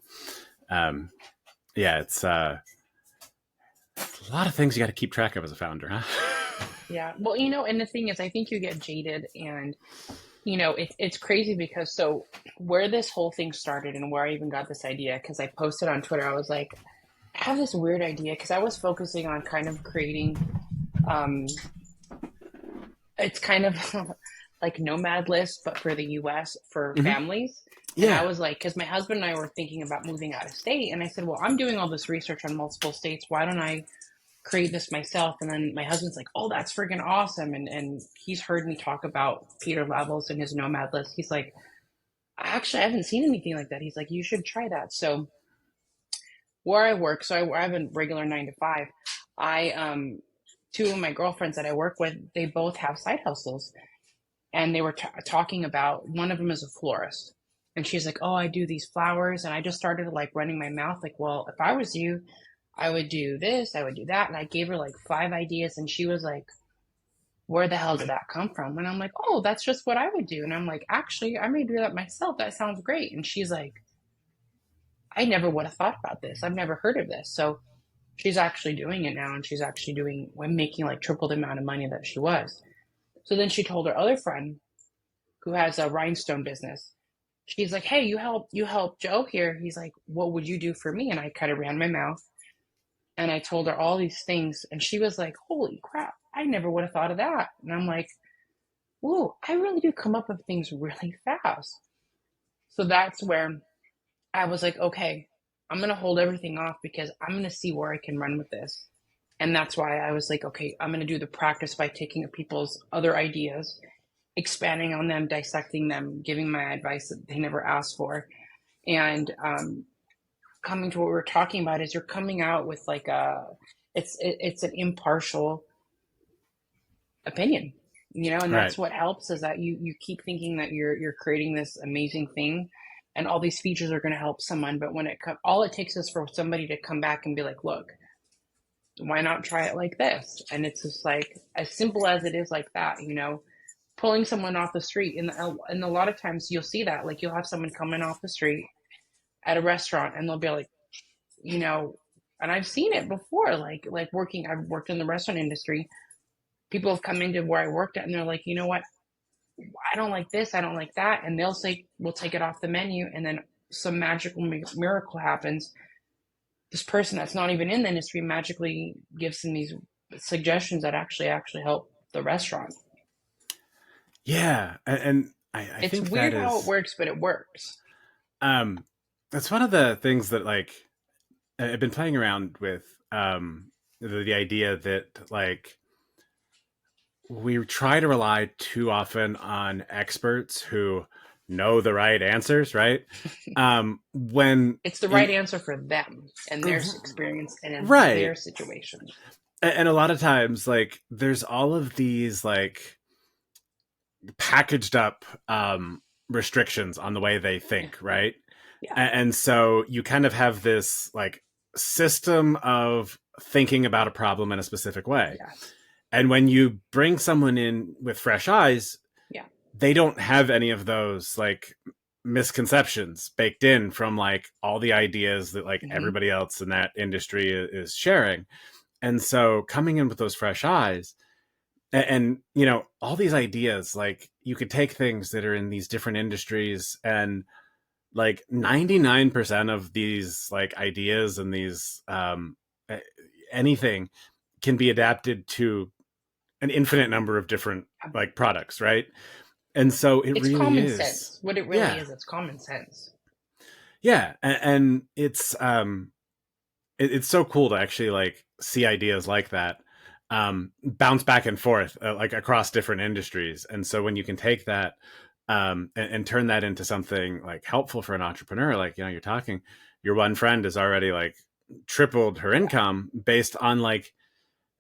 um yeah, it's a lot of things you got to keep track of as a founder, huh? Yeah. Well, and the thing is, I think you get jaded, and it's crazy because so where this whole thing started and where I even got this idea, because I posted on Twitter, I was like, I have this weird idea because I was focusing on kind of creating, um, it's kind of like Nomad List, but for the US for Hmm. families. And I Yeah. was like, because my husband and I were thinking about moving out of state. And I said, well, I'm doing all this research on multiple states. Why don't I create this myself? And then my husband's like, oh, that's freaking awesome. And he's heard me talk about Peter Levels and his Nomad List. He's like, actually, I haven't seen anything like that. He's like, you should try that. So where I work, so I have a regular 9 to 5. I two of my girlfriends that I work with, they both have side hustles, and they were talking about, one of them is a florist, and she's like, oh, I do these flowers, and I just started like running my mouth like, well, if I was you, I would do this, I would do that, and I gave her like 5 ideas, and she was like, where the hell did that come from? And I'm like, oh, that's just what I would do. And I'm like, actually, I may do that myself, that sounds great. And she's like, I never would have thought about this, I've never heard of this. So she's actually doing it now, and she's actually doing, making like triple the amount of money that she was. So then she told her other friend who has a rhinestone business. She's like, hey, you help Joe here. He's like, what would you do for me? And I kind of ran my mouth, and I told her all these things, and she was like, holy crap, I never would have thought of that. And I'm like, whoa, I really do come up with things really fast. So that's where I was like, okay, I'm going to hold everything off because I'm going to see where I can run with this. And that's why I was like, okay, I'm going to do the practice by taking people's other ideas, expanding on them, dissecting them, giving my advice that they never asked for. And coming to what we're talking about is you're coming out with like it's an impartial opinion, and Right. that's what helps, is that you keep thinking that you're creating this amazing thing, and all these features are going to help someone. But when all it takes is for somebody to come back and be like, look, why not try it like this? And it's just like as simple as it is like that, pulling someone off the street. And a lot of times you'll see that, like you'll have someone coming off the street at a restaurant and they'll be like, you know, and I've seen it before, I've worked in the restaurant industry. People have come into where I worked at and they're like, you know what? I don't like this. I don't like that. And they'll say, we'll take it off the menu. And then some magical miracle happens. This person that's not even in the industry magically gives them these suggestions that actually help the restaurant. Yeah, and I It's think that weird how it is works, but it works. um that's one of the things that like I've been playing around with the idea that like we try to rely too often on experts who know the right answers, right? When It's the right in answer for them and their experience and in right, their situation. and a lot of times like there's all of these like packaged up restrictions on the way they Yeah. think, right? Yeah. And so you kind of have this like system of thinking about a problem in a specific way. Yes. And when you bring someone in with fresh eyes, Yeah. they don't have any of those like misconceptions baked in from like all the ideas that like Hmm. everybody else in that industry is sharing. And so coming in with those fresh eyes and you know all these ideas, like you could take things that are in these different industries and like 99% of these like ideas and these anything can be adapted to an infinite number of different like products, right? And so it It's really common is. sense. What it really Yeah. is, it's common sense. Yeah, and it's so cool to actually like see ideas like that bounce back and forth like across different industries. And so when you can take that and turn that into something like helpful for an entrepreneur, like you know, you're talking, your one friend has already like tripled her Yeah. income based on like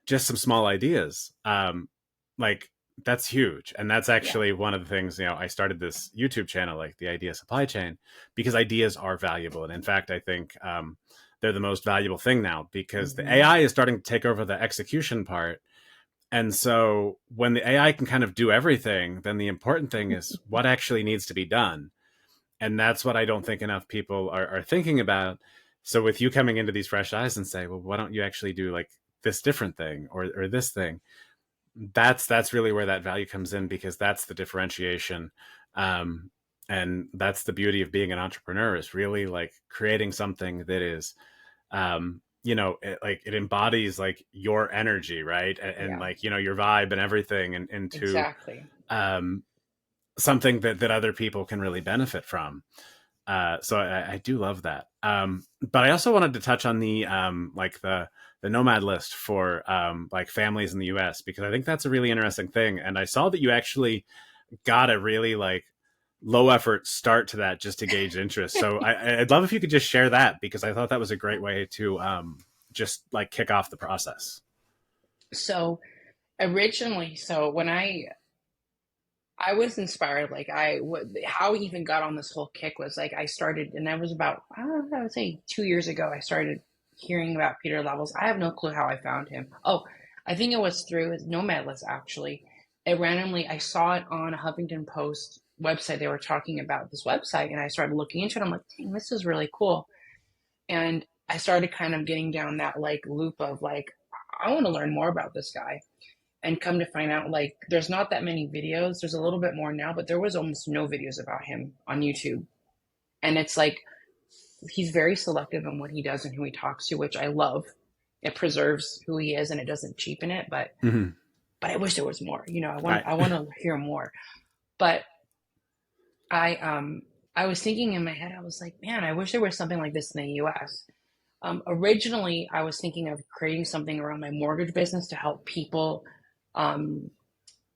just some small ideas. Like that's huge, and that's Yeah. actually one of the things. You know, I started this YouTube channel, like the Idea Supply Chain, because ideas are valuable, and in fact, I think they're the most valuable thing now because the Hmm. AI is starting to take over the execution part. And so when the AI can kind of do everything, then the important thing is what actually needs to be done. And that's what I don't think enough people are thinking about. So with you coming into these fresh eyes and say, well, why don't you actually do like this different thing or this thing? That's really where that value comes in because that's the differentiation. Um, and that's the beauty of being an entrepreneur is really like creating something that is you know like it embodies like your energy, right? And Yeah. like you know your vibe and everything and into Exactly. um something that other people can really benefit from. So I do love that. But I also wanted to touch on the like the nomad list for like families in the US because I think that's a really interesting thing. And I saw that you actually got a really like low effort start to that just to gauge interest. So I'd love if you could just share that because I thought that was a great way to just like kick off the process. So originally, so when I was inspired, how I even got on this whole kick was like I started, and that was about, I would say 2 years ago, I started hearing about Peter Levels. I have no clue how I found him. Oh, I think it was through his Nomad List, actually. It randomly, I saw it on a Huffington Post website. They were talking about this website, and I started looking into it. I'm like, dang, this is really cool. And I started kind of getting down that like loop of like, I want to learn more about this guy and come to find out like there's not that many videos. There's a little bit more now, but there was almost no videos about him on YouTube. And it's like he's very selective in what he does and who he talks to, which I love. It preserves who he is and it doesn't cheapen it, but Mm-hmm. I wish there was more. Right. I want to hear more. But I I was thinking in my head, I was like, man, I wish there was something like this in the US. Originally, I was thinking of creating something around my mortgage business to help people um,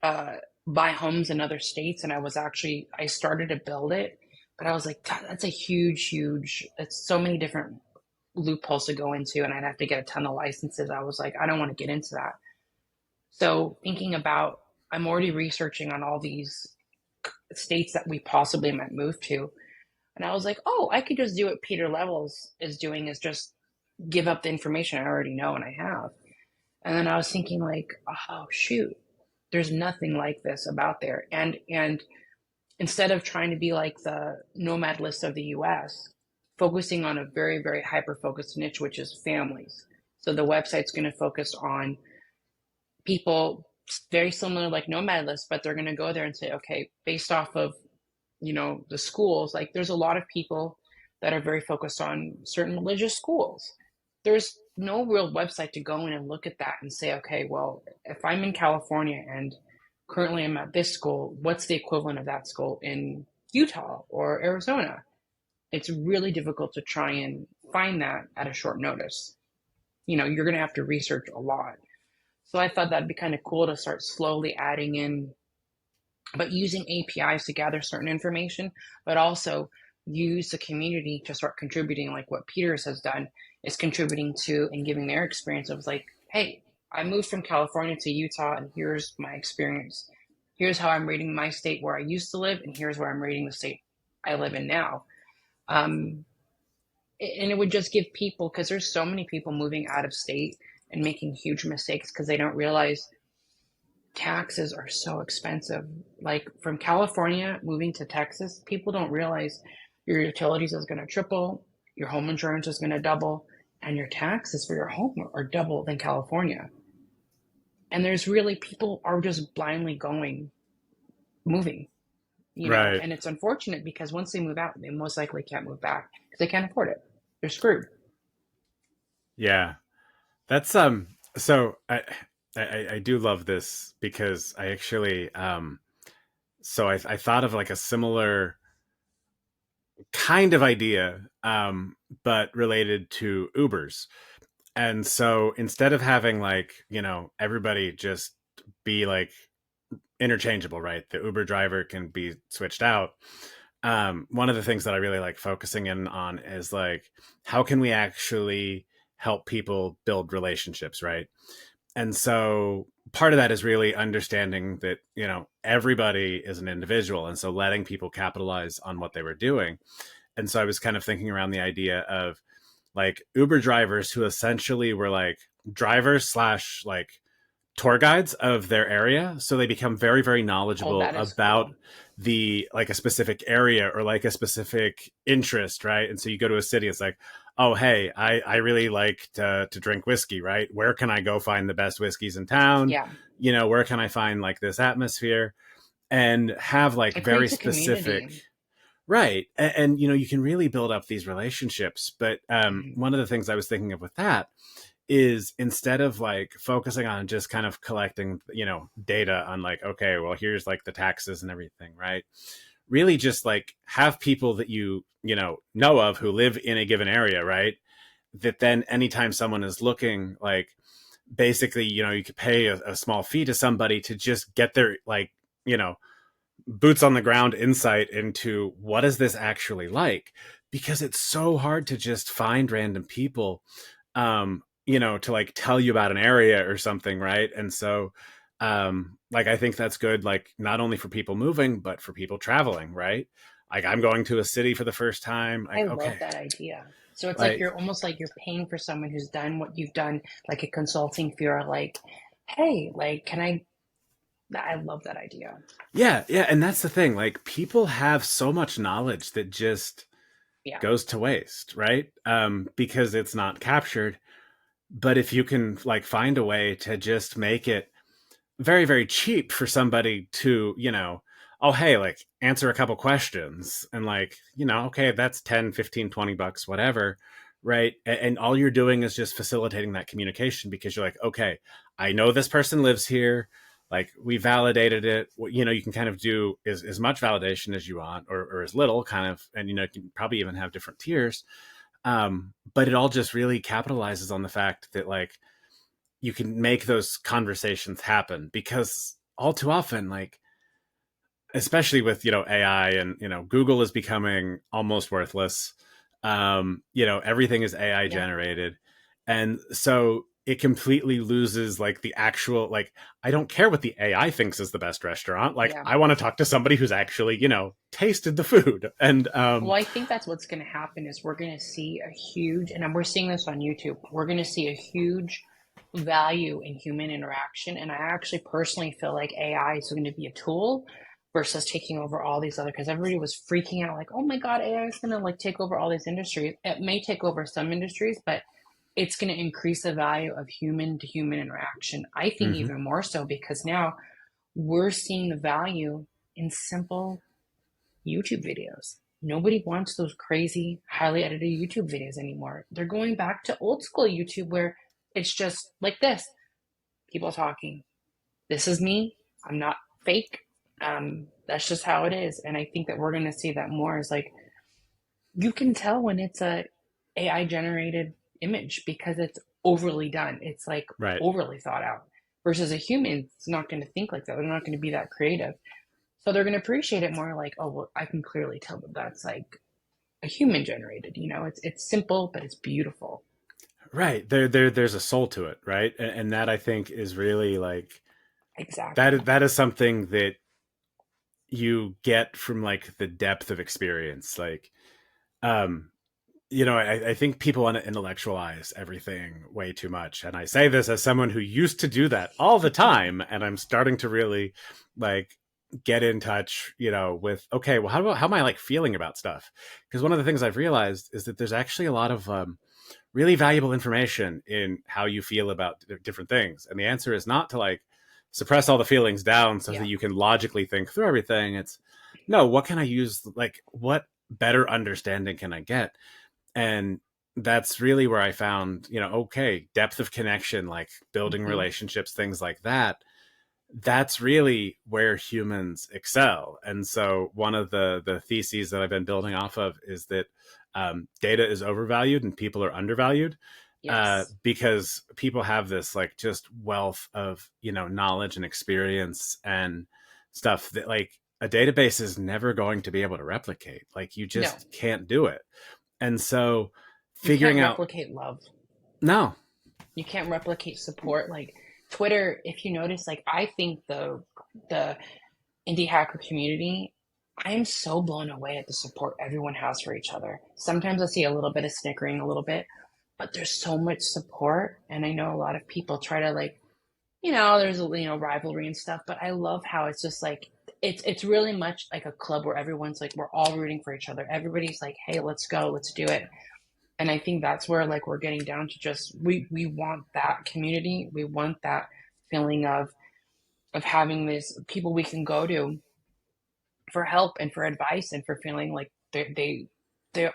uh, buy homes in other states, and I started to build it, but I was like, "God, that's a huge. It's so many different loopholes to go into, and I'd have to get a ton of licenses." I was like, I don't want to get into that. So thinking about, I'm already researching on all these states that we possibly might move to, and I was like, oh, I could just do what Peter Levels is doing, is just give up the information I already know and I have. And then I was thinking like, oh shoot, there's nothing like this about there. And instead of trying to be like the nomad list of the US, focusing on a very, very hyper focused niche, which is families. So the website's going to focus on people very similar like nomad list, but they're going to go there and say, okay, based off of, the schools, like there's a lot of people that are very focused on certain religious schools. There's no real website to go in and look at that and say, okay, well, if I'm in California and currently I'm at this school, what's the equivalent of that school in Utah or Arizona? It's really difficult to try and find that at a short notice. You're going to have to research a lot. So I thought that'd be kind of cool to start slowly adding in, but using APIs to gather certain information, but also use the community to start contributing, like what Peters has done, is contributing to and giving their experience of like, hey, I moved from California to Utah, and here's my experience. Here's how I'm rating my state where I used to live, and here's where I'm rating the state I live in now. Um, and it would just give people, because there's so many people moving out of state and making huge mistakes because they don't realize taxes are so expensive. Like from California moving to Texas, people don't realize your utilities is going to triple, your home insurance is going to double, and your taxes for your home are double than California. And there's really people are just blindly moving, Right. and it's unfortunate because once they move out, they most likely can't move back because they can't afford it. They're screwed. Yeah. That's so I do love this because I actually so I thought of like a similar kind of idea, but related to Ubers. And so instead of having like, everybody just be like interchangeable, right? The Uber driver can be switched out. One of the things that I really like focusing in on is like, how can we actually help people build relationships, right? And so part of that is really understanding that, everybody is an individual. And so letting people capitalize on what they were doing. And so I was kind of thinking around the idea of like Uber drivers who essentially were like drivers slash like tour guides of their area. So they become very, very Oh, knowledgeable that is about cool. the like a specific area or like a specific interest, right? And so you go to a city, it's like, oh, hey, I really like to drink whiskey, right? Where can I go find the best whiskeys in town? Yeah. Where can I find like this atmosphere? And have like It very creates a specific, community. right. And you can really build up these relationships. But Mhm. one of the things I was thinking of with that is instead of like focusing on just kind of collecting, data on like, okay, well, here's like the taxes and everything, right? Really just like have people that you know of who live in a given area, right? That then anytime someone is looking, like basically, you could pay a small fee to somebody to just get their like, you know, boots on the ground insight into what is this actually like, because it's so hard to just find random people to like tell you about an area or something, right? And so like I think that's good, like not only for people moving but for people traveling, right? Like I'm going to a city for the first time, I like love okay, that idea. So it's like like you're almost like you're paying for someone who's done what you've done, like a consulting fee, or like, hey, like, can I love that idea. yeah, yeah, and that's the thing, like people have so much knowledge that just Yeah. goes to waste, right? Because it's not captured. But if you can like find a way to just make it very, very cheap for somebody to, oh, hey, like answer a couple questions and like, okay, that's 10, 15, $20, whatever. Right. And all you're doing is just facilitating that communication because you're like, okay, I know this person lives here. Like we validated it. You can kind of do as much validation as you want or as little kind of, and, you can probably even have different tiers. But it all just really capitalizes on the fact that like you can make those conversations happen because all too often, like especially with AI and Google is becoming almost worthless. Everything is AI Yeah. generated, and so it completely loses like the actual like I don't care what the AI thinks is the best restaurant. Like Yeah. I want to talk to somebody who's actually tasted the food and Well, I think that's what's going to happen is we're going to see a huge, and we're seeing this on YouTube. We're going to see a huge value in human interaction. And I actually personally feel like AI is going to be a tool versus taking over all these other, because everybody was freaking out like, oh my God, AI is going to like take over all these industries. It may take over some industries, but it's going to increase the value of human to human interaction. I think Hmm. even more so because now we're seeing the value in simple YouTube videos. Nobody wants those crazy, highly edited YouTube videos anymore. They're going back to old school YouTube where it's just like this, people talking. This is me. I'm not fake. That's just how it is. And I think that we're going to see that more is like you can tell when it's a AI generated image because it's overly done. It's like Right. overly thought out. Versus a human, it's not going to think like that. They're not going to be that creative. So they're going to appreciate it more like, oh, well, I can clearly tell that that's like a human generated, it's simple, but it's beautiful. Right. There's a soul to it, right? And that I think is really like Exactly. that is something that you get from like the depth of experience. Like, um, I think people want to intellectualize everything way too much. And I say this as someone who used to do that all the time. And I'm starting to really like get in touch, with, okay, well, how am I like feeling about stuff? Because one of the things I've realized is that there's actually a lot of really valuable information in how you feel about different things. And the answer is not to like suppress all the feelings down so that Yeah. you can logically think through everything. It's no, what can I use? Like, what better understanding can I get? And that's really where I found, okay, depth of connection, like building Hmm. relationships, things like that. That's really where humans excel. And so one of the theses that I've been building off of is that data is overvalued and people are undervalued, Yes. because people have this like just wealth of knowledge and experience and stuff that like a database is never going to be able to replicate. Like you No, just can't do it. And so you can't figuring out, replicate love. no, You can't replicate support. Like Twitter, if you notice, like I think the indie hacker community, I am so blown away at the support everyone has for each other. Sometimes I see a little bit of snickering, a little bit, but there's so much support. And I know a lot of people try to like, there's a rivalry and stuff, but I love how it's just like it's really much like a club where everyone's like we're all rooting for each other. Everybody's like, hey, let's go, let's do it. And I think that's where like we're getting down to just we want that community. We want that feeling of having these people we can go to for help and for advice and for feeling like they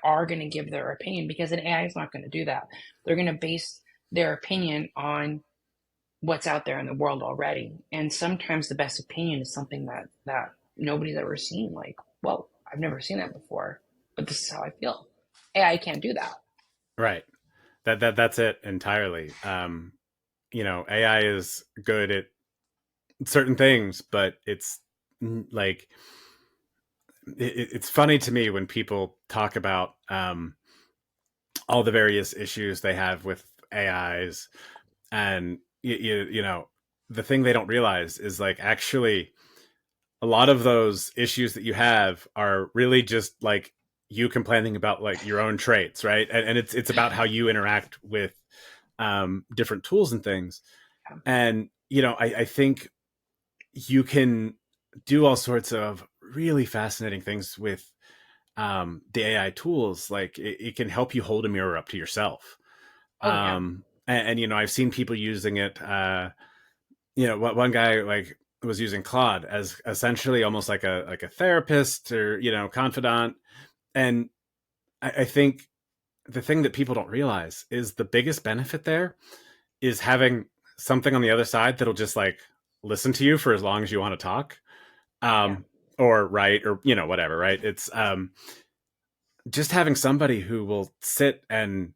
are going to give their opinion because an AI is not going to do that. They're going to base their opinion on what's out there in the world already. And sometimes the best opinion is something that nobody's ever seen. Like, well, I've never seen that before, but this is how I feel. AI can't do that. right. That's it entirely. AI is good at certain things, but it's like it's funny to me when people talk about all the various issues they have with AIs, and the thing they don't realize is like actually a lot of those issues that you have are really just like you complaining about like your own traits, right? And it's about how you interact with different tools and things. Yeah. And I think you can do all sorts of really fascinating things with the AI tools. Like it can help you hold a mirror up to yourself. Oh yeah. And I've seen people using it. One guy like was using Claude as essentially almost like a therapist or confidant. And I think the thing that people don't realize is the biggest benefit there is having something on the other side that'll just like listen to you for as long as you want to talk, Yeah. um or write, or whatever, right? It's just having somebody who will sit and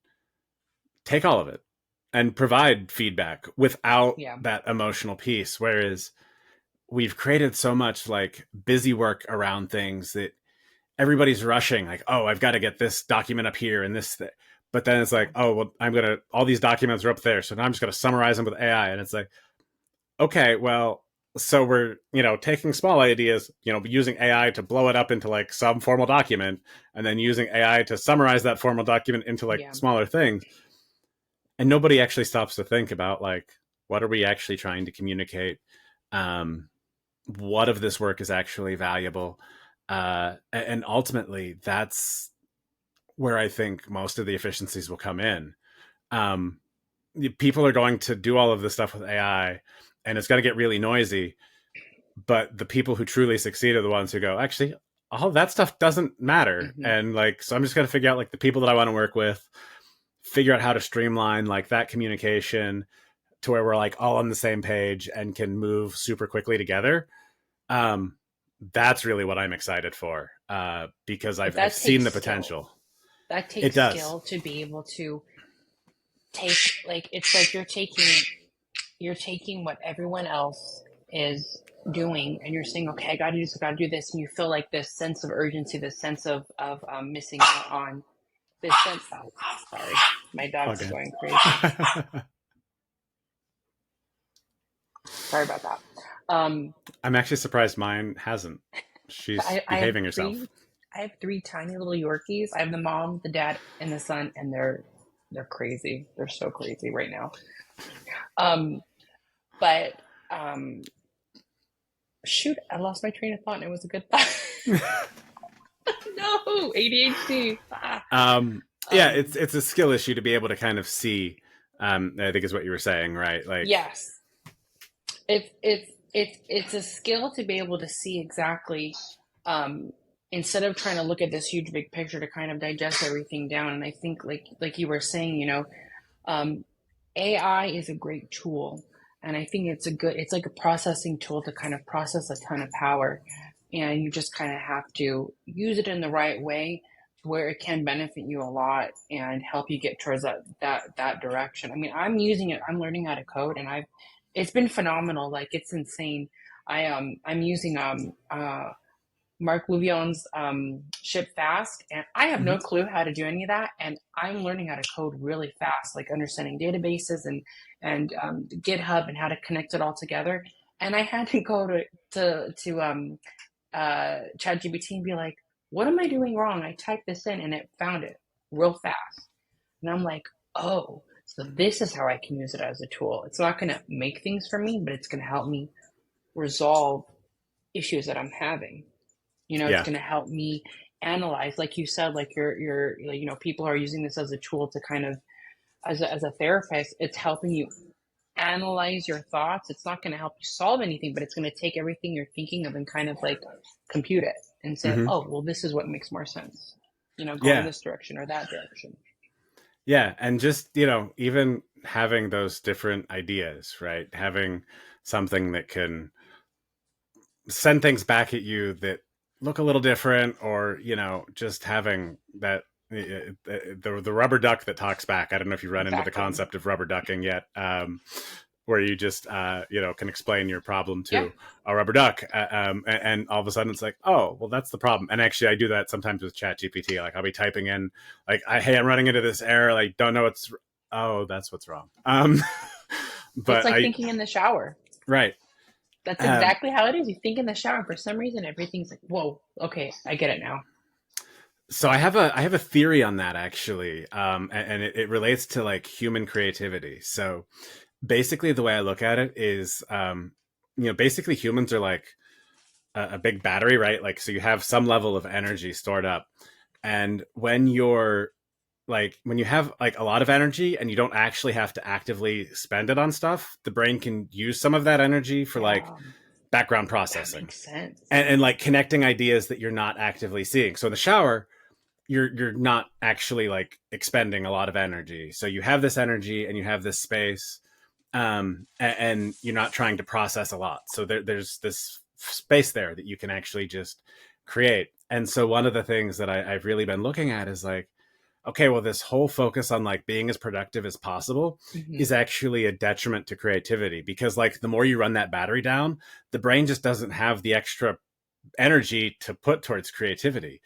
take all of it and provide feedback without Yeah. that emotional piece. Whereas we've created so much like busy work around things that everybody's rushing, like, oh, I've got to get this document up here and this but then it's Yeah. like, oh well, all these documents are up there, so now I'm just going to summarize them with AI. And it's like, okay, well, so we're taking small ideas, using AI to blow it up into like some formal document, and then using AI to summarize that formal document into like Yeah. smaller things. and nobody actually stops to think about like, what are we actually trying to communicate? Um, what of this work is actually valuable? And ultimately, that's where I think most of the efficiencies will come in. Um, People are going to do all of this stuff with AI, and it's going to get really noisy. But the people who truly succeed are the ones who go, actually, all that stuff doesn't matter. Hmm. And like, so I'm just going to figure out like the people that I want to work with, figure out how to streamline like that communication to where we're like all on the same page and can move super quickly together. Um, that's really what I'm excited for, because But I've that seen takes the skill. potential. That It takes does. skill to be able to take, like, it's like you're taking what everyone else is doing, and you're saying, okay, I gotta do this, I gotta do this, and you feel like this sense of urgency, this sense of missing out on this sense. Oh, sorry, my Oh, dog's good. going crazy. Sorry about that. Um, I'm actually surprised mine hasn't. She's I have behaving herself. three. I have three tiny little Yorkies. I have the mom, the dad, and the son, and they're crazy. They're so crazy right now. Um, but shoot, I lost my train of thought, and it was a good thought. No, ADHD. Ah. Yeah, Um, it's a skill issue to be able to kind of see. I think is what you were saying, right? Like, yes, it's a skill to be able to see exactly, um, instead of trying to look at this huge big picture to kind of digest everything down. And I think, like you were saying, um, AI is a great tool, and I think it's like a processing tool to kind of process a ton of power, and you just kind of have to use it in the right way where it can benefit you a lot and help you get towards that direction. I mean, I'm using it. I'm learning how to code, and it's been phenomenal. Like, it's insane. I'm using Mark Louvion's Ship Fast, and I have no mhm. clue how to do any of that. And I'm learning how to code really fast, like understanding databases and GitHub and how to connect it all together. And I had to go to ChatGPT and be like, "What am I doing wrong?" I typed this in, and it found it real fast. And I'm like, "Oh, so this is how I can use it as a tool. It's not going to make things for me, but it's going to help me resolve issues that I'm having." It's Yeah, going to help me analyze, like you said, like people are using this as a tool to kind of, as a therapist, it's helping you analyze your thoughts. It's not going to help you solve anything, but it's going to take everything you're thinking of and kind of like compute it and say, hmm, oh, well, this is what makes more sense, go in yeah, this direction or that direction. yeah, and just even having those different ideas, right? Having something that can send things back at you that look a little different, or just having that the rubber duck that talks back. I don't know if you run into the Exactly. concept of rubber ducking yet, where you just can explain your problem Yeah. to a rubber duck, and all of a sudden it's like, oh, well, that's the problem. And actually, I do that sometimes with Chat GPT. Like, I'll be typing in like, hey, I'm running into this error, like, don't know what's, oh, that's what's wrong. It's But like I thinking in the shower. right. That's um, exactly how it is. You think in the shower, and for some reason, everything's like, whoa, okay, I get it now. So I have a theory on that, actually, and it relates to like human creativity. So basically, the way I look at it is, basically humans are like a big battery, right? Like, so you have some level of energy stored up, and when you have like a lot of energy and you don't actually have to actively spend it on stuff, the brain can use some of that energy for like Yeah, background that processing, makes sense. and like connecting ideas that you're not actively seeing. So in the shower, you're not actually like expending a lot of energy, so you have this energy and you have this space, and you're not trying to process a lot, so there's this space there that you can actually just create. And so one of the things that I've really been looking at is like, okay, well, this whole focus on like being as productive as possible Hmm. is actually a detriment to creativity, because like the more you run that battery down, the brain just doesn't have the extra energy to put towards creativity.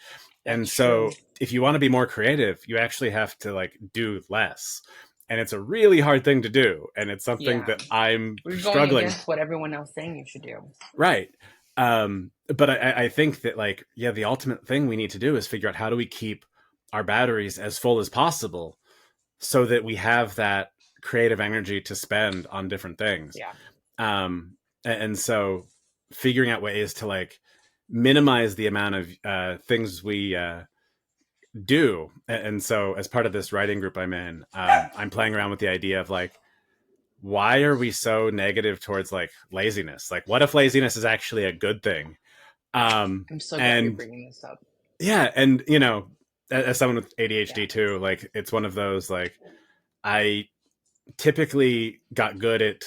And That's so true. if you want to be more creative, you actually have to like do less. And it's a really hard thing to do. And it's something Yeah. that I'm We're going struggling. against what everyone else saying you should do. Right. But I think that like, yeah, the ultimate thing we need to do is figure out how do we keep our batteries as full as possible, so that we have that creative energy to spend on different things. Yeah. And so figuring out ways to like minimize the amount of things we do. And so as part of this writing group I'm in, I'm playing around with the idea of like, why are we so negative towards like laziness? Like, what if laziness is actually a good thing? I'm so glad you're And bringing this up. yeah, and you know, as someone with Yeah. ADHD too, like it's one of those like I typically got good at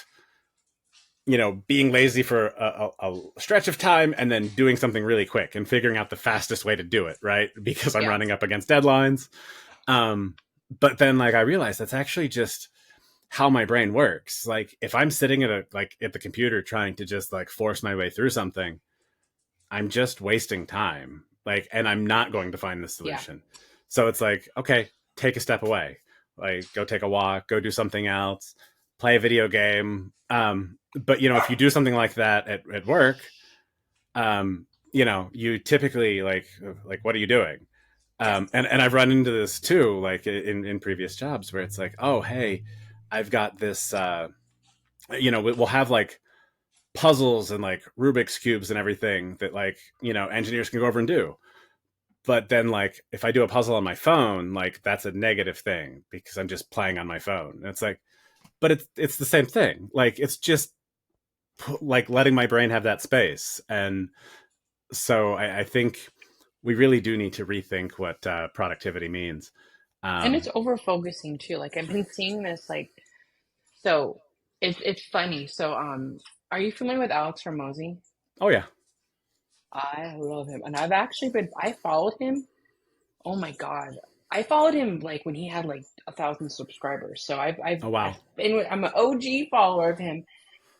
being lazy for a stretch of time and then doing something really quick and figuring out the fastest way to do it, right? Because I'm Yeah. running up against deadlines. Um, but then like I realized that's actually just how my brain works. Like if I'm sitting at the computer trying to just like force my way through something, I'm just wasting time. Like, and I'm not going to find the Yeah. solution. So it's like, okay, take a step away. Like go take a walk, go do something else, play a video game. But if you do something like that at work, you typically like what are you doing? And I've run into this too, like in previous jobs where it's like, oh hey, I've got this we'll have like puzzles and like Rubik's cubes and everything that like, engineers can go over and do. But then like if I do a puzzle on my phone, like that's a negative thing because I'm just playing on my phone. And it's like, but it's the same thing. Like it's just like letting my brain have that space. And so I think we really do need to rethink what productivity means. And it's Um, over focusing too. Like I've been seeing this like so it's funny. So are you familiar with Alex Ramosi? oh yeah. I love him. And I followed him. Oh my God. I followed him like when he had like 1,000 subscribers. So Oh wow. I'm an OG follower of him.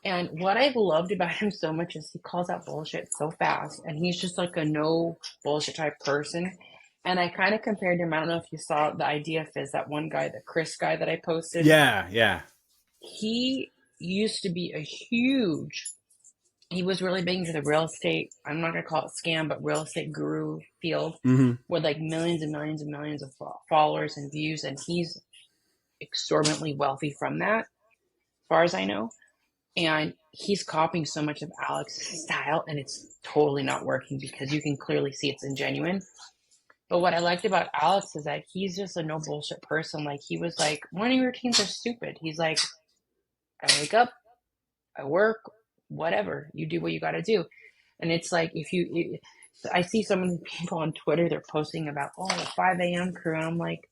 And what I've loved about him so much is he calls out bullshit so fast, and he's just like a no bullshit type person. And I kind of compared him. I don't know if you saw the Idea Fizz, that one guy, the Chris guy that I posted. Yeah, yeah. He used to be a huge. He was really big into the real estate. I'm not gonna call it scam, but real estate guru field Mm-hmm. with like millions and millions and millions of followers and views, and he's exorbitantly wealthy from that, as far as I know. And he's copying so much of Alex's style, and it's totally not working because you can clearly see it's ingenuine. But what I liked about Alex is that he's just a no bullshit person. Like he was like, morning routines are stupid. He's like, I wake up, I work, whatever. You do what you got to do. And it's like I see so many people on Twitter, they're posting about the 5 a.m. crew, and I'm like,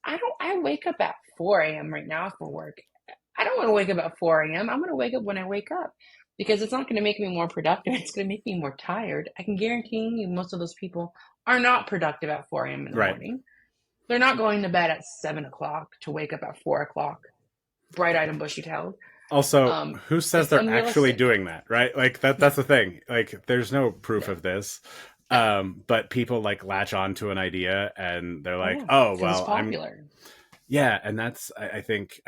I wake up at 4 a.m. right now for work. I don't want to wake up at 4 a.m. I'm going to wake up when I wake up because it's not going to make me more productive. It's going to make me more tired. I can guarantee you most of those people are not productive at 4 a.m. in the Right. morning. They're not going to bed at 7 o'clock to wake up at 4 o'clock, bright eyed and bushy tailed. Also, who says It's they're actually unrealistic. doing that, right? Like that's the thing. Like there's no proof Yeah. of this. Yeah. But people like latch on to an idea and they're Oh, like, yeah. oh Because it's well, popular. yeah, and that's I think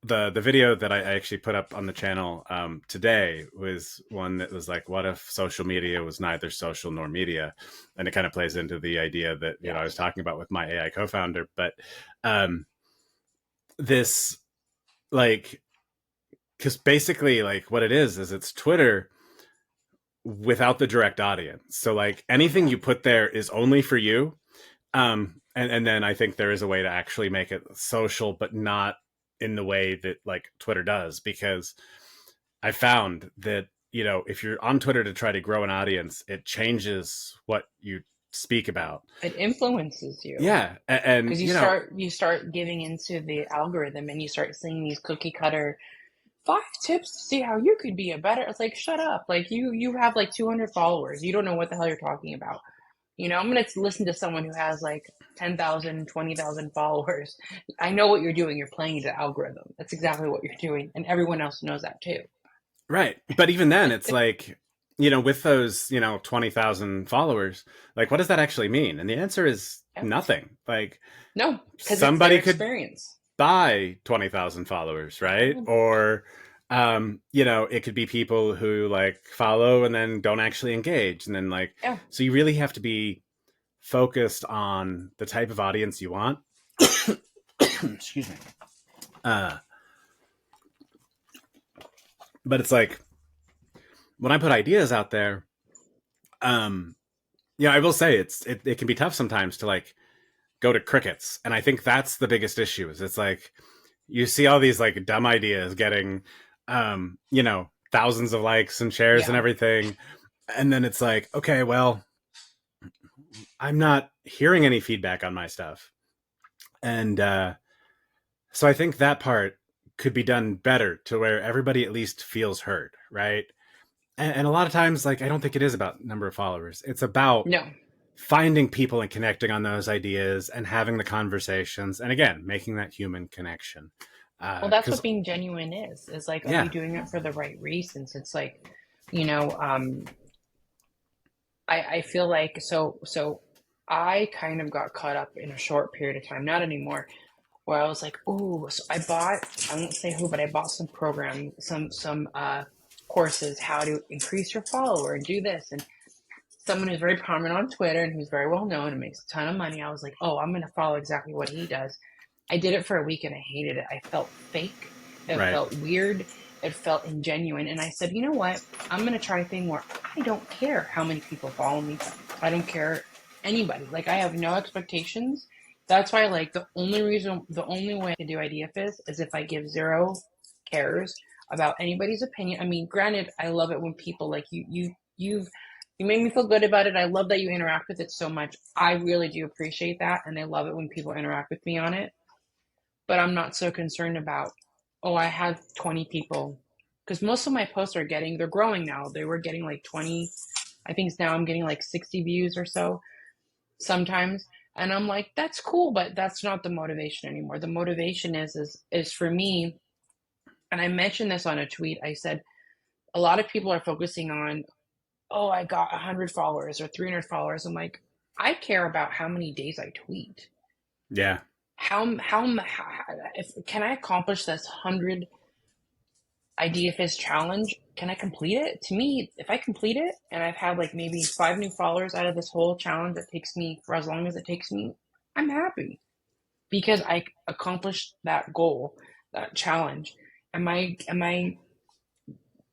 the video that I actually put up on the channel today was one that was like, what if social media was neither social nor media? And it kind of plays into the idea that Yeah. I was talking about with my AI co-founder. But this like, because basically like what it is it's Twitter without the direct audience. So like anything Yeah. you put there is only for you. And then I think there is a way to actually make it social, but not in the way that like Twitter does, because I found that, if you're on Twitter to try to grow an audience, it changes what you speak about. It influences you. Yeah. And, Because you start giving into the algorithm, and you start seeing these cookie cutter 5 tips to see how you could be a better. It's like, shut up. Like you have like 200 followers. You don't know what the hell you're talking about. I'm going to listen to someone who has like 10,000, 20,000 followers. I know what you're doing. You're playing the algorithm. That's exactly what you're doing. And everyone else knows that too. right. But even then it's like, with those, 20,000 followers, like what does that actually mean? And the answer is Yeah. nothing. Like No, because it's their somebody could experience. buy 20,000 followers, right? Or it could be people who like follow and then don't actually engage, and then like Yeah. so you really have to be focused on the type of audience you want Excuse me. Uh, but it's like when I put ideas out there, um, yeah, I will say it can be tough sometimes to like go to crickets, and I think that's the biggest issue. Is it's like you see all these like dumb ideas getting, thousands of likes and shares and Yeah. everything, and then it's like, okay, well, I'm not hearing any feedback on my stuff, and so I think that part could be done better to where everybody at least feels heard, right? And a lot of times, like, I don't think it is about number of followers. It's about No. finding people and connecting on those ideas and having the conversations, and again, making that human connection. Well, that's Because what being genuine is like, are you yeah, doing it for the right reasons? It's like, you know, I feel like so I kind of got caught up in a short period of time, not anymore, where I was like, oh, so I won't say who, but I bought some program, some courses, how to increase your follower and do this. And someone who's very prominent on Twitter and who's very well known and makes a ton of money, I was like, oh, I'm gonna follow exactly what he does. I did it for a week and I hated it. I felt fake. It right, felt weird. It felt ingenuine. And I said, you know what? I'm going to try a thing where I don't care how many people follow me. I don't care anybody. Like, I have no expectations. That's why, like, the only way I can do Idea Fizz is if I give zero cares about anybody's opinion. I mean, granted, I love it when people like you made me feel good about it. I love that you interact with it so much. I really do appreciate that. And I love it when people interact with me on it, but I'm not so concerned about, oh, I had 20 people. Because most of my posts they're growing now. They were getting like 20, I think now I'm getting like 60 views or so sometimes. And I'm like, that's cool, but that's not the motivation anymore. The motivation is for me, and I mentioned this on a tweet. I said, a lot of people are focusing on, oh, I got 100 followers or 300 followers. I'm like, I care about how many days I tweet. yeah, How if can I accomplish this 100 Idea Fizz challenge? Can I complete it? To me, if I complete it and I've had like maybe 5 new followers out of this whole challenge that takes me for as long as it takes me, I'm happy because I accomplished that goal, that challenge. Am I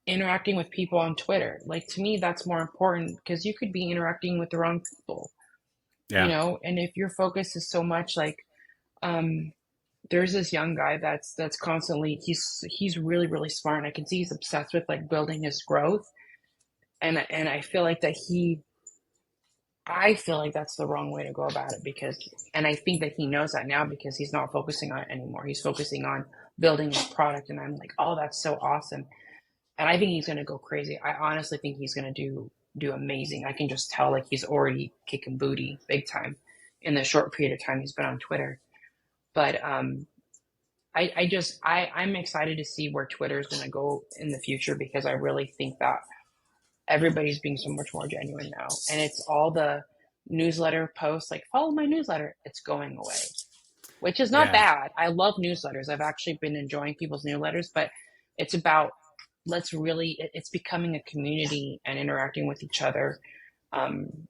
interacting with people on Twitter? Like, to me, that's more important because you could be interacting with the wrong people, yeah, and if your focus is so much like, um there's this young guy that's constantly, he's really really smart, and I can see he's obsessed with like building his growth, and I feel like that's the wrong way to go about it, because, and I think that he knows that now because he's not focusing on it anymore. He's focusing on building his product, and I'm like, oh, that's so awesome. And I think he's going to go crazy. I honestly think he's going to do amazing. I can just tell, like, he's already kicking booty big time in the short period of time he's been on Twitter. But I'm excited to see where Twitter is going to go in the future, because I really think that everybody's being so much more genuine now, and it's all the newsletter posts like, follow my newsletter. It's going away, which is not yeah, bad. I love newsletters. I've actually been enjoying people's newsletters, but it's about, it's becoming a community and interacting with each other, um,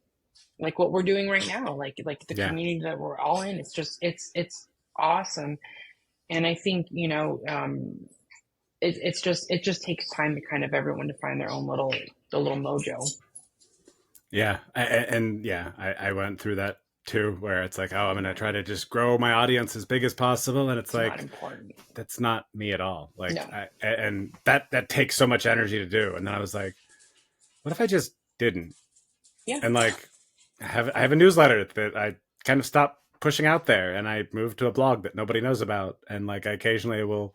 like what we're doing right now, like the yeah. community that we're all in. It's just it's awesome. And I think, it just takes time to kind of everyone to find their own little mojo. Yeah, and yeah, I went through that too, where it's like, oh, I'm gonna try to just grow my audience as big as possible, and it's It's not like important. that's not me at all. Like, No. and that takes so much energy to do. And then I was like, what if I just didn't? Yeah. And like, I have a newsletter that I kind of stopped pushing out there, and I moved to a blog that nobody knows about, and like I occasionally will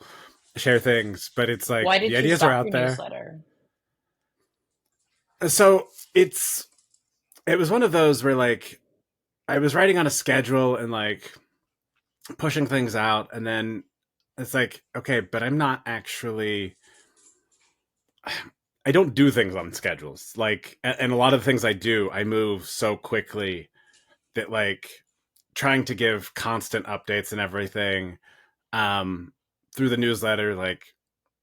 share things, but it's like Why the did you ideas are stop out your there. newsletter? So it was one of those where like I was writing on a schedule and like pushing things out, and then it's like, okay, but I'm not actually, I don't do things on schedules. Like, and a lot of the things I do, I move so quickly that like trying to give constant updates and everything, um through the newsletter, like,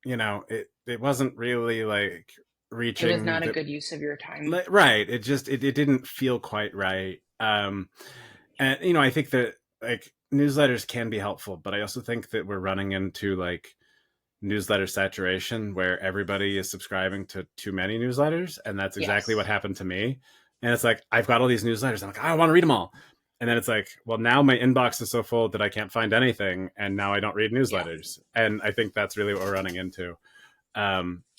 it wasn't really like It was reaching not a the good use of your time. right. It just it didn't feel quite right. And I think that like newsletters can be helpful, but I also think that we're running into like newsletter saturation where everybody is subscribing to too many newsletters. And that's exactly what Yes. happened to me. And it's like, I've got all these newsletters. I'm like, I want to read them all. And then it's like, well, now my inbox is so full that I can't find anything. And now I don't read Yeah. newsletters. And I think that's really what we're running into.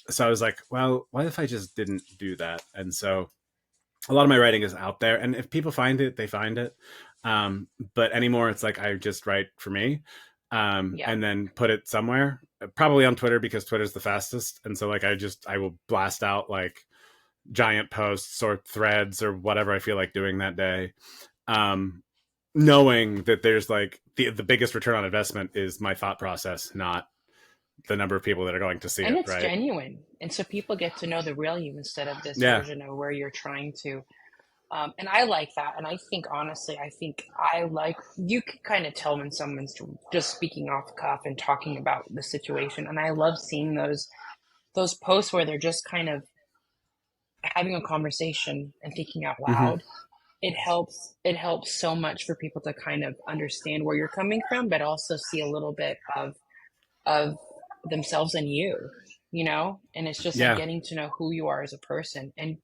So I was like, well, what if I just didn't do that? And so a lot of my writing is out there. And if people find it, they find it. But anymore, it's like I just write for me, Yeah. and then put it somewhere, probably on Twitter because Twitter's the fastest. And so like I will blast out like giant posts or threads or whatever I feel like doing that day. Um, Knowing that there's like the biggest return on investment is my thought process, not the number of people that are going to see And it. it's Right. genuine. And so people get to know the real you instead of this Yeah. version of where you're trying to. And I like that. And I think, honestly, I think I like, you can kind of tell when someone's just speaking off the cuff and talking about the situation. And I love seeing those posts where they're just kind of having a conversation and thinking out Mm-hmm. loud. It helps so much for people to kind of understand where you're coming from, but also see a little bit of themselves in you, and it's just like Yeah. getting to know who you are as a person and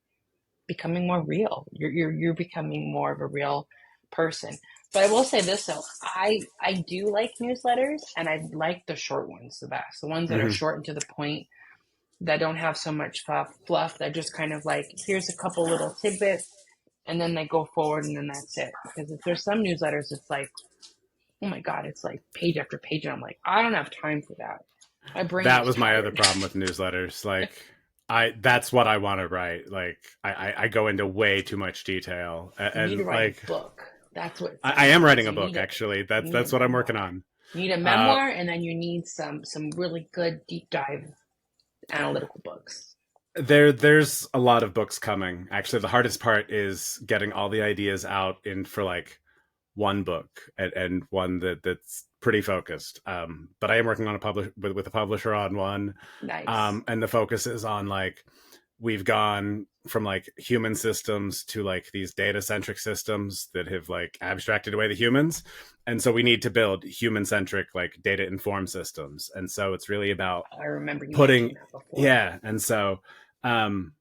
becoming more real. You're becoming more of a real person. But I will say this though, I do like newsletters, and I like the short ones the best. The ones that are Mm-hmm. short and to the point, that don't have so much fluff, that just kind of like, here's a couple little tidbits, and then they go forward, and then that's it. Because if there's some newsletters, it's like, oh my God, it's like page after page, and I'm like, I don't have time for that. My brain That is was my other tired. problem with newsletters. Like, that's what I want to write. Like, I go into way too much detail, You need to and write a like, book. That's what it I sounds am like. writing So a book. Actually, you need a that's what I'm working memoir. on. You need a Uh, memoir, and then you need some really good deep dive analytical books. there's a lot of books coming. Actually, the hardest part is getting all the ideas out in for like one book, and one that's pretty focused. But I am working on a with a publisher on one, Nice. and the focus is on like we've gone from like human systems to like these data centric systems that have like abstracted away the humans, and so we need to build human centric like data informed systems. And so it's really about I remember you putting, mentioned that before. yeah. And so um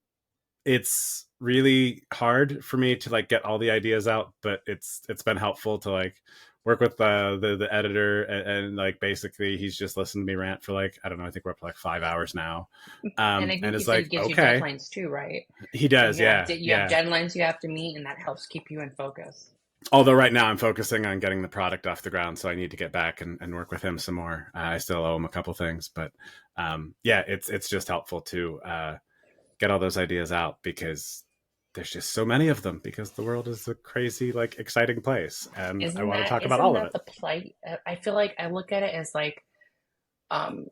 it's really hard for me to like get all the ideas out, but it's been helpful to like work with the editor, and like basically he's just listened to me rant for like, I don't know, I think we're up to like 5 hours now. And I And think you it's said he like, gives you okay. deadlines too, right? He So does, yeah, you have yeah. deadlines you have to meet, and that helps keep you in focus. Although right now I'm focusing on getting the product off the ground, so I need to get back and work with him some more. I still owe him a couple things, but yeah, it's just helpful to get all those ideas out because there's just so many of them, because the world is a crazy, like, exciting place, and I Isn't want to that talk about isn't all of that it. the plight? I feel like I look at it as like, um,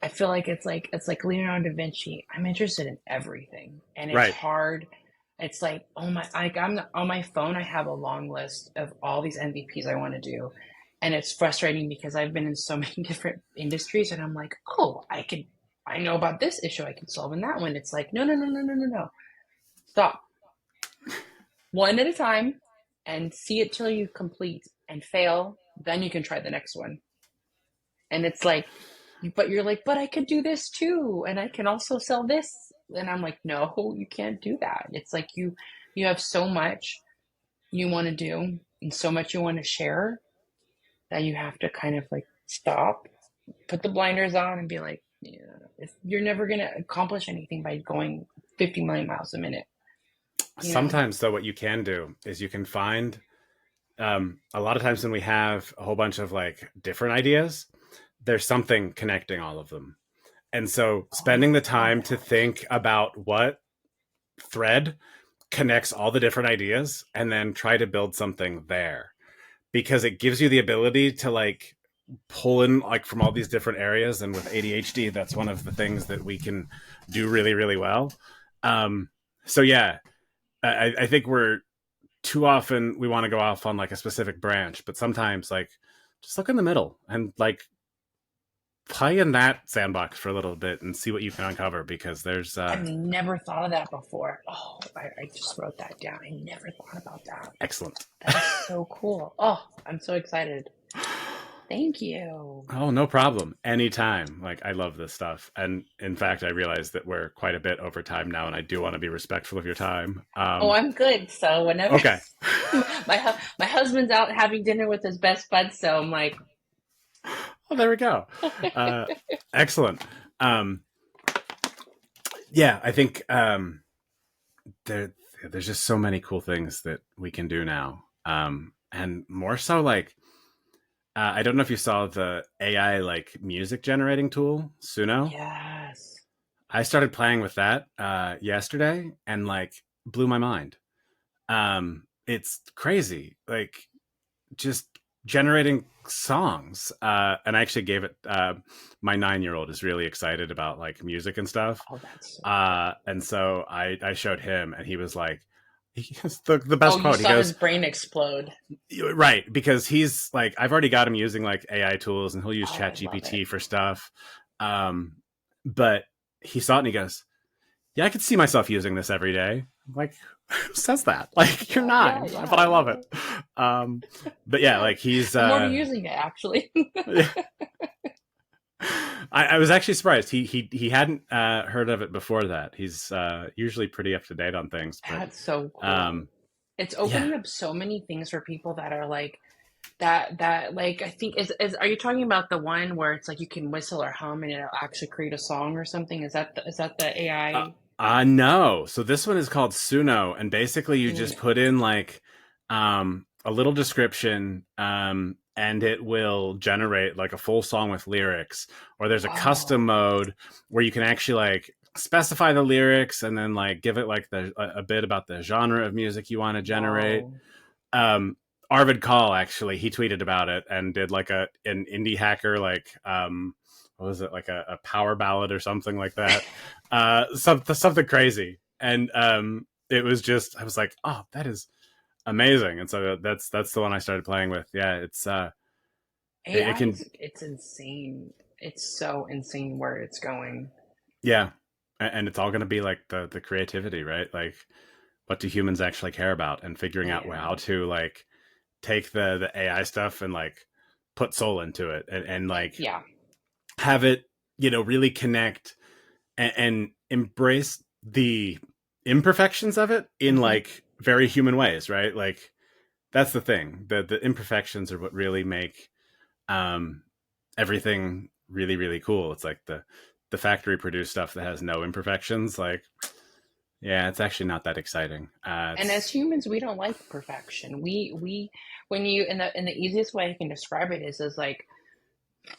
I feel like it's like Leonardo da Vinci. I'm interested in everything, and it's Right. hard. It's like, oh my, like on my phone. I have a long list of all these MVPs I want to do, and it's frustrating because I've been in so many different industries, and I'm like, oh, I know about this issue. I can solve in that one. It's like, no, no, no, no, no, no, no. Stop. One at a time, and see it till you complete and fail. Then you can try the next one. And it's like, but you're like, but I could do this too, and I can also sell this. And I'm like, no, you can't do that. It's like you have so much you want to do and so much you want to share, that you have to kind of like stop, put the blinders on, and be like, yeah, you're never gonna accomplish anything by going 50 million miles a minute, you know? Sometimes though, what you can do is you can find, a lot of times when we have a whole bunch of like different ideas, there's something connecting all of them. And so Oh, spending the I love time to that. think about what thread connects all the different ideas and then try to build something there, because it gives you the ability to like pull in like from all these different areas. And with ADHD, that's one of the things that we can do really, really well. Um, so yeah, I think we're too often we want to go off on like a specific branch, but sometimes like just look in the middle and like play in that sandbox for a little bit and see what you can uncover, because there's I've never thought of that before. Oh, I just wrote that down. I never thought about that. excellent. That is so cool. Oh, I'm so excited. Thank you. Oh, no problem. Anytime. Like, I love this stuff. And in fact, I realize that we're quite a bit over time now, and I do want to be respectful of your time. Oh, I'm good. So whenever Okay. my husband's out having dinner with his best bud, so I'm like, Well, there we go. Uh, excellent. Um, yeah, I think there, there's just so many cool things that we can do now. And more so, like, I don't know if you saw the AI like music generating tool, Suno. yes. I started playing with that yesterday and like blew my mind. It's crazy, like just generating songs. And I actually gave it. My 9-year old is really excited about like music and stuff, Oh, that's so cool. and so I showed him, and he was like, he has the Oh, best you quote. He saw his goes, brain explode. right, because he's like, I've already got him using like AI tools, and he'll use Oh, Chat I love it. GPT for stuff. Um, but he saw it and he goes, "Yeah, I could see myself using this every day." I'm like, who says that? Like, you're Yeah, yeah, 9, yeah, but I love yeah. it. Um, but yeah, like he's. I'm already using it actually. I was actually surprised. He hadn't heard of it before that. He's usually pretty up to date on things, but That's so cool. um, It's yeah. opening up so many things for people that are like that like I think is are you talking about the one where it's like you can whistle or hum and it'll actually create a song or something? Is that the Uh, AI no. So this one is called Suno, and basically you just Suno? put in like a little description, and it will generate like a full song with lyrics. Or there's a custom Oh, mode where you can actually like specify the lyrics and then like give it like a bit about the genre of music you want to generate. whoa. um Arvid Kahl, actually, he tweeted about it and did like an indie hacker, like what was it, like a power ballad or something like that, something crazy. And it was just, I was like, oh, that is amazing. And so that's the one I started playing with. Yeah, it AI can, is it's insane. It's so insane where it's going. yeah. And it's all going to be like the creativity, right? Like, what do humans actually care about, and figuring out Yeah. how to like take the AI stuff and like put soul into it, and like Yeah. have it, really connect and embrace the imperfections of it in Hmm. like very human ways, right? Like, that's the thing. The imperfections are what really make um everything really, really cool. It's like the factory produced stuff that has no imperfections. Like, yeah, it's actually not that exciting. And as It's humans, we don't like perfection. We when you in the easiest way I can describe it is like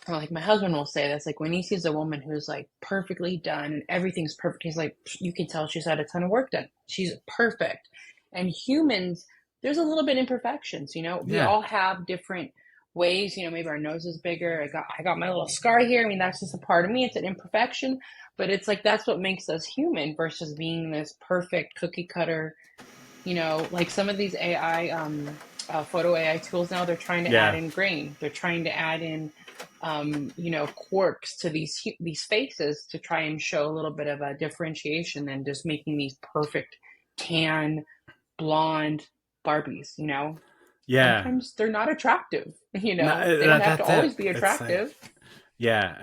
or like my husband will say this, like when he sees a woman who's like perfectly done and everything's perfect, he's like, you can tell she's had a ton of work done. She's perfect. And humans, there's a little bit imperfections, you know. We yeah, all have different ways, you know, maybe our nose is bigger. I got my little scar here. I mean, that's just a part of me. It's an imperfection, but it's like that's what makes us human versus being this perfect cookie cutter, you know, like some of these AI, photo AI tools now, they're trying to add yeah, in grain. They're trying to add in, you know, quirks to these faces to try and show a little bit of a differentiation than just making these perfect tan, blonde Barbies. You know, yeah. sometimes they're not attractive. You No, know, they don't have to that's it. always be It's like, attractive. yeah,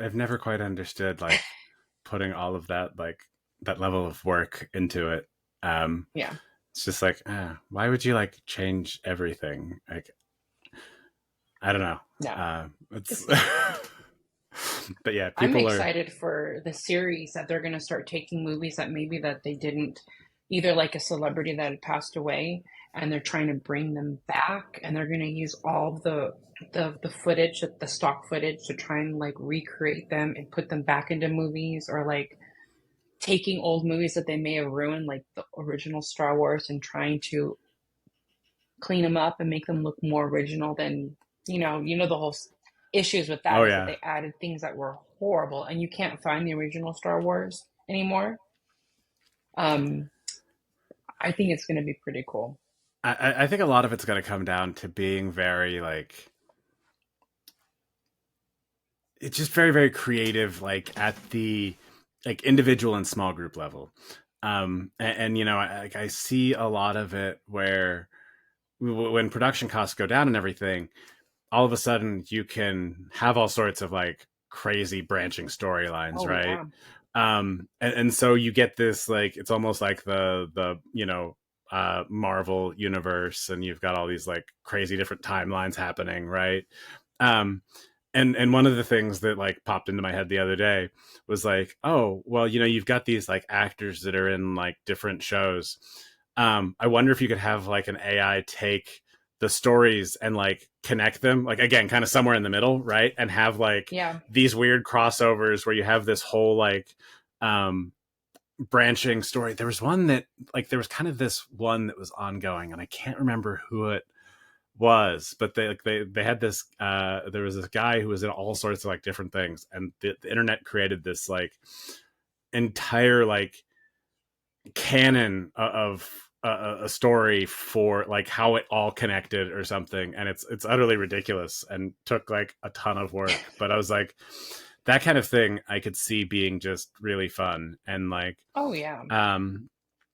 I've never quite understood like putting all of that, like that level of work into it. Um, Yeah, it's just like, why would you like change everything? Like, I don't know. no. It's, It's but yeah, I'm people are, excited for the series that they're going to start taking movies that maybe that they didn't either like a celebrity that had passed away and they're trying to bring them back and they're going to use all the footage, the stock footage to try and like recreate them and put them back into movies or like taking old movies that they may have ruined like the original Star Wars and trying to clean them up and make them look more original than you know the whole issues with that oh is that yeah. they added things that were horrible and you can't find the original Star Wars anymore. um I think it's going to be pretty cool. I think a lot of it's going to come down to being very like, it's just very, very creative, like at the like individual and small group level. And you know, I see a lot of it where when production costs go down and everything, all of a sudden you can have all sorts of like crazy branching storylines, Oh right? yeah. And so you get this like it's almost like the you know Marvel universe, and you've got all these like crazy different timelines happening, right? Um, and one of the things that like popped into my head the other day was like, oh well, you know, you've got these like actors that are in like different shows. I wonder if you could have like an AI take the stories and like connect them, like again, kind of somewhere in the middle, right? And have like Yeah. these weird crossovers where you have this whole like um branching story. There was one that like there was kind of this one that was ongoing, and I can't remember who it was, but they had this there was this guy who was in all sorts of like different things, and the internet created this like entire like canon of a story for like how it all connected or something, and it's utterly ridiculous and took like a ton of work, but I was like, that kind of thing I could see being just really fun. And like Oh yeah. um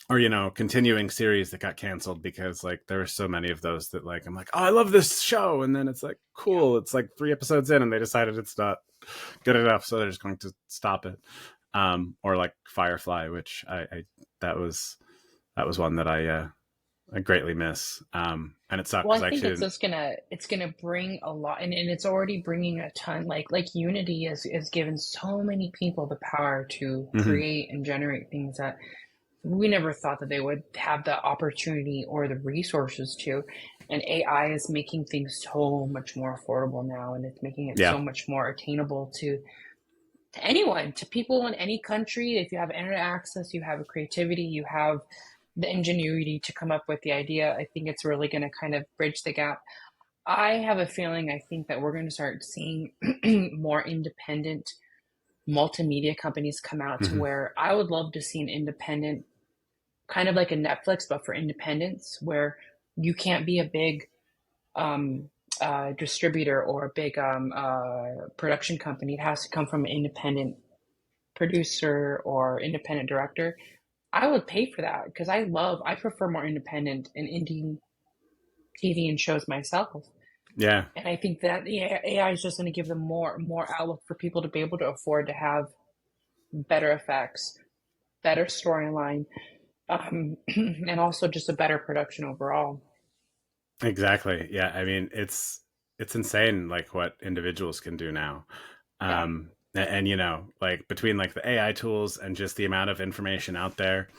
or you know, continuing series that got canceled because like there were so many of those that like I'm like, oh, I love this show, and then it's like, Yeah. cool, it's like 3 episodes in and they decided it's not good enough, so they're just going to stop it. Or like Firefly, which I that was one that I greatly miss. And it sucked Well, because I think it's actually, just gonna bring a lot, and it's already bringing a ton. Like Unity has given so many people the power to mm-hmm, create and generate things that we never thought that they would have the opportunity or the resources to. And AI is making things so much more affordable now, and it's making it yeah, so much more attainable to anyone, to people in any country. If you have internet access, you have a creativity, you have the ingenuity to come up with the idea. I think it's really going to kind of bridge the gap. I have a feeling, I think that we're going to start seeing more independent multimedia companies come out, to mm-hmm, where I would love to see an independent, kind of like a Netflix, but for independence, where you can't be a big um, distributor or a big production company. It has to come from an independent producer or independent director. I would pay for that because I prefer more independent and indie TV and shows myself. yeah, And I think that AI is just going to give them more outlook for people to be able to afford to have better effects, better storyline, and also just a better production overall. exactly. Yeah, I mean, it's insane like what individuals can do now. Yeah. And you know, like between like the AI tools and just the amount of information out there,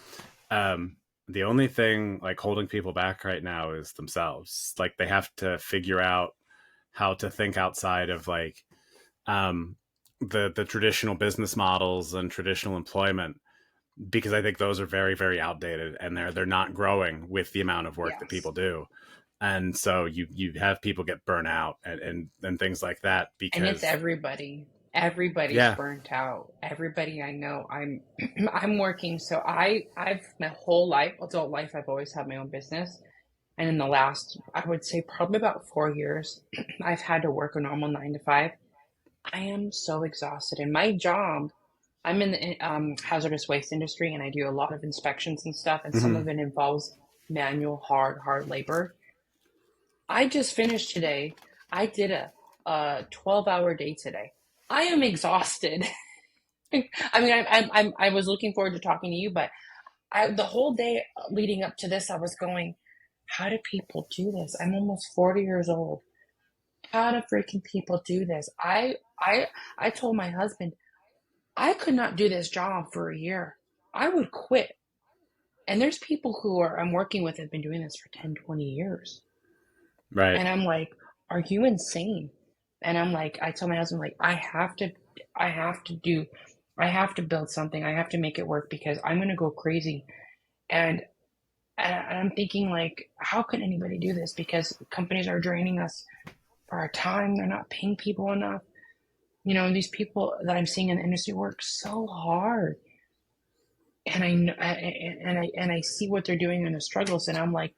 um, the only thing like holding people back right now is themselves. Like they have to figure out how to think outside of like um, the traditional business models and traditional employment, because I think those are very, very outdated, and they're not growing with the amount of work that people Yes. do. And so you have people get burnt out and things like that And it's because everybody. Everybody's yeah. burnt out. Everybody I know. I'm working, so I've my whole life, adult life, I've always had my own business. And in the last, I would say probably about 4 years, I've had to work a normal 9 to 5. I am so exhausted. And my job, I'm in the hazardous waste industry, and I do a lot of inspections and stuff, and some Hmm. of it involves manual, hard labor. I just finished today. I did a 12-hour day today. I am exhausted. I mean, I was looking forward to talking to you, but the whole day leading up to this, I was going, how do people do this? I'm almost 40 years old. How do freaking people do this? I told my husband I could not do this job for a year. I would quit. And there's people who are I'm working with have been doing this for 10, 20 years. Right. And I'm like, are you insane? And I'm like, I told my husband, like, I have to do, I have to build something. I have to make it work because I'm going to go crazy. And, and I'm thinking, like, how can anybody do this? Because companies are draining us for our time. They're not paying people enough. You know, these people that I'm seeing in the industry work so hard. And I see what they're doing in the struggles. And I'm like,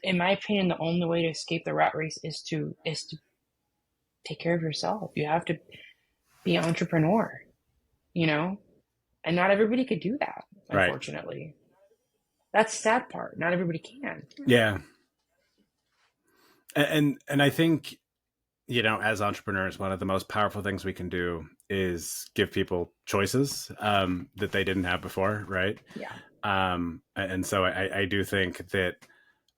in my opinion, the only way to escape the rat race is to take care of yourself. You have to. be an entrepreneur, you know? And not everybody could do that, Right. unfortunately. That's the sad part. Not everybody can. Yeah. And I think, as entrepreneurs, one of the most powerful things we can do is give people choices that they didn't have before, right? Yeah. And so I do think that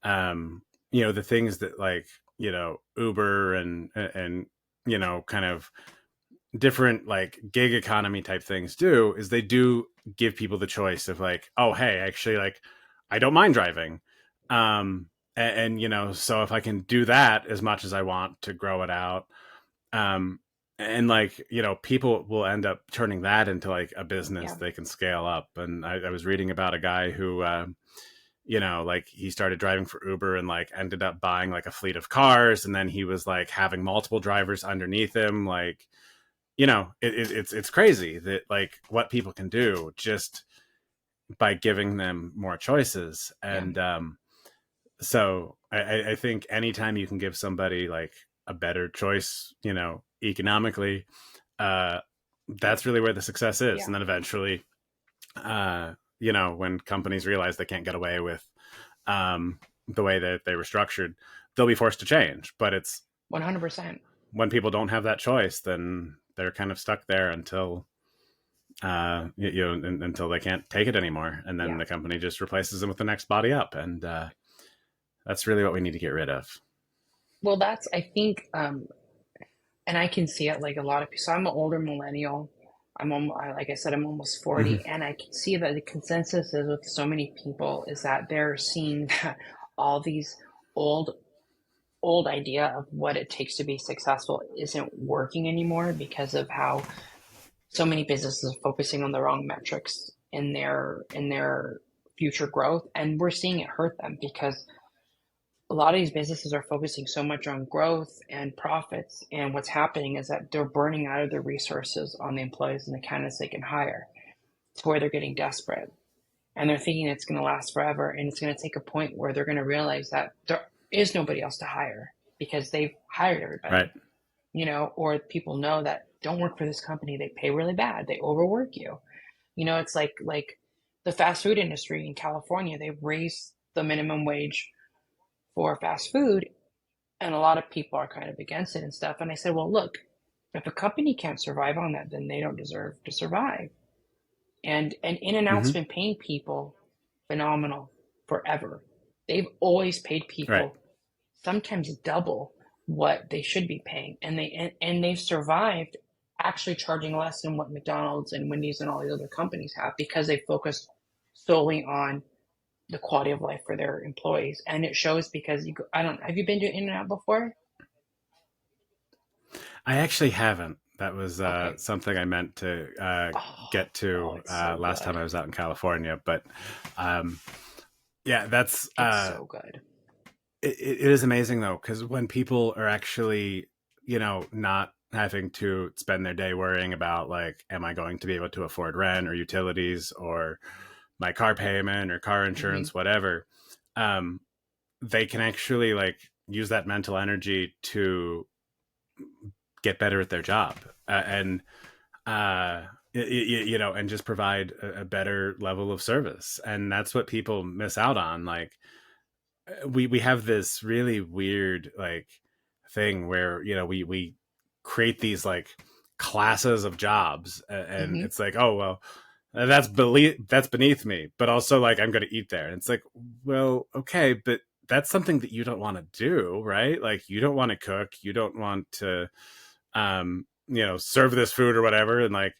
the things that, like, Uber and kind of different like gig economy type things do is they do give people the choice of like, oh hey, actually, like, I don't mind driving. And so if I can do that as much as I want to grow it out, um and like, people will end up turning that into like a business Yeah. they can scale up. And I was reading about a guy who like, he started driving for Uber and like ended up buying like a fleet of cars, and then he was like having multiple drivers underneath him. Like, it's crazy that like what people can do just by giving them more choices. Yeah. And so I think anytime you can give somebody like a better choice, economically, uh that's really where the success is. Yeah. And then eventually, when companies realize they can't get away with the way that they were structured, they'll be forced to change. But it's 100%. when people don't have that choice, then they're kind of stuck there until until they can't take it anymore, and then Yeah. the company just replaces them with the next body up. And that's really what we need to get rid of. Well, that's, I think, and I can see it like a lot of people. So I'm an older millennial. Like I said, I'm almost Mm-hmm. 40, and I can see that the consensus is with so many people is that they're seeing that all these old, old idea of what it takes to be successful isn't working anymore because of how so many businesses are focusing on the wrong metrics in their future growth, and we're seeing it hurt them because a lot of these businesses are focusing so much on growth and profits, and what's happening is that they're burning out of their resources on the employees and the candidates they can hire to where they're getting desperate, and they're thinking it's going to last forever, and it's going to take a point where they're going to realize that there is nobody else to hire because they've hired Right. everybody, or people know that don't work for this company, they pay really bad, they overwork you. It's like the fast food industry in California, they've raised the minimum wage for fast food, and a lot of people are kind of against it and stuff. And I said, well, look, if a company can't survive on that, then they don't deserve to survive. And In-N-Out's Mm-hmm. been paying people phenomenal forever. They've always paid Right. people sometimes double what they should be paying, and they've survived actually charging less than what McDonald's and Wendy's and all these other companies have because they focused solely on the quality of life for their employees. And it shows because I don't, have you been to In-N-Out before? I actually haven't. That was Okay. something I meant to get Oh, to it's so last time good. I was out in California. But um, yeah, that's It's so good. it is amazing though, because when people are actually, not having to spend their day worrying about like, am I going to be able to afford rent or utilities or my car payment or car Hmm. insurance, whatever, um, they can actually like use that mental energy to get better at their job, and uh and just provide a better level of service. And that's what people miss out on. Like, we have this really weird like thing where, we create these like classes of jobs, and Hmm. it's like, oh well, that's beneath me, but also like I'm going to eat there. And it's like, well, okay, but that's something that you don't want to do, right? Like, you don't want to cook, you don't want to serve this food or whatever. And like,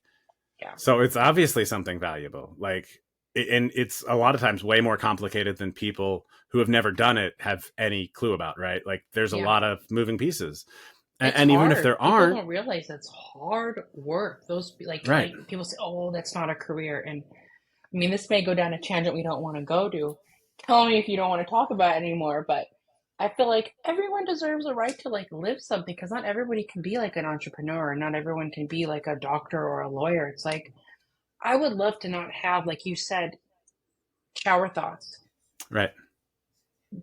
Yeah. so it's obviously something valuable. Like, and it's a lot of times way more complicated than people who have never done it have any clue about, right? Like, there's a Yeah. lot of moving pieces. And, It's and even if hard. there People aren't, don't realize that's hard work. Those right. people say, "Oh, that's not a career." And I mean, this may go down a tangent we don't want to go to. Tell me if you don't want to talk about it anymore, but I feel like everyone deserves a right to like live something because not everybody can be like an entrepreneur, and not everyone can be like a doctor or a lawyer. It's like I would love to not have, like you said, shower thoughts. Right.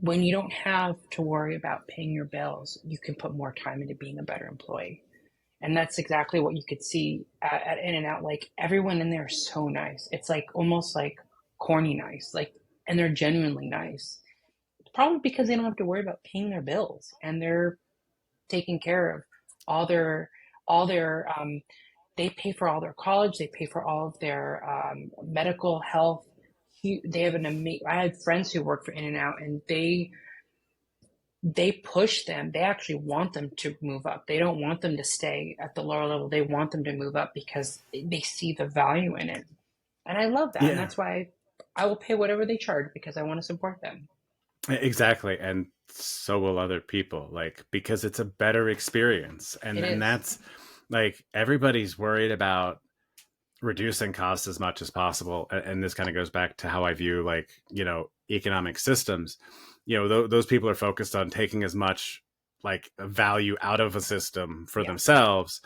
When you don't have to worry about paying your bills, you can put more time into being a better employee. And that's exactly what you could see at In and Out. Like everyone in there is so nice. It's like almost like corny nice. Like, and they're genuinely nice. Probably because they don't have to worry about paying their bills and they're taking care of all their they pay for all their college, they pay for all of their medical health. They have an amazing. I had friends who work for In and Out, and they push them. They actually want them to move up. They don't want them to stay at the lower level. They want them to move up because they see the value in it. And I love that. And Yeah, that's why I will pay whatever they charge because I want to support them. exactly. And so will other people, like, because it's a better experience. It And is. that's like everybody's worried about reducing costs as much as possible. And this kind of goes back to how I view, like, economic systems. Those people are focused on taking as much like value out of a system for Yeah. themselves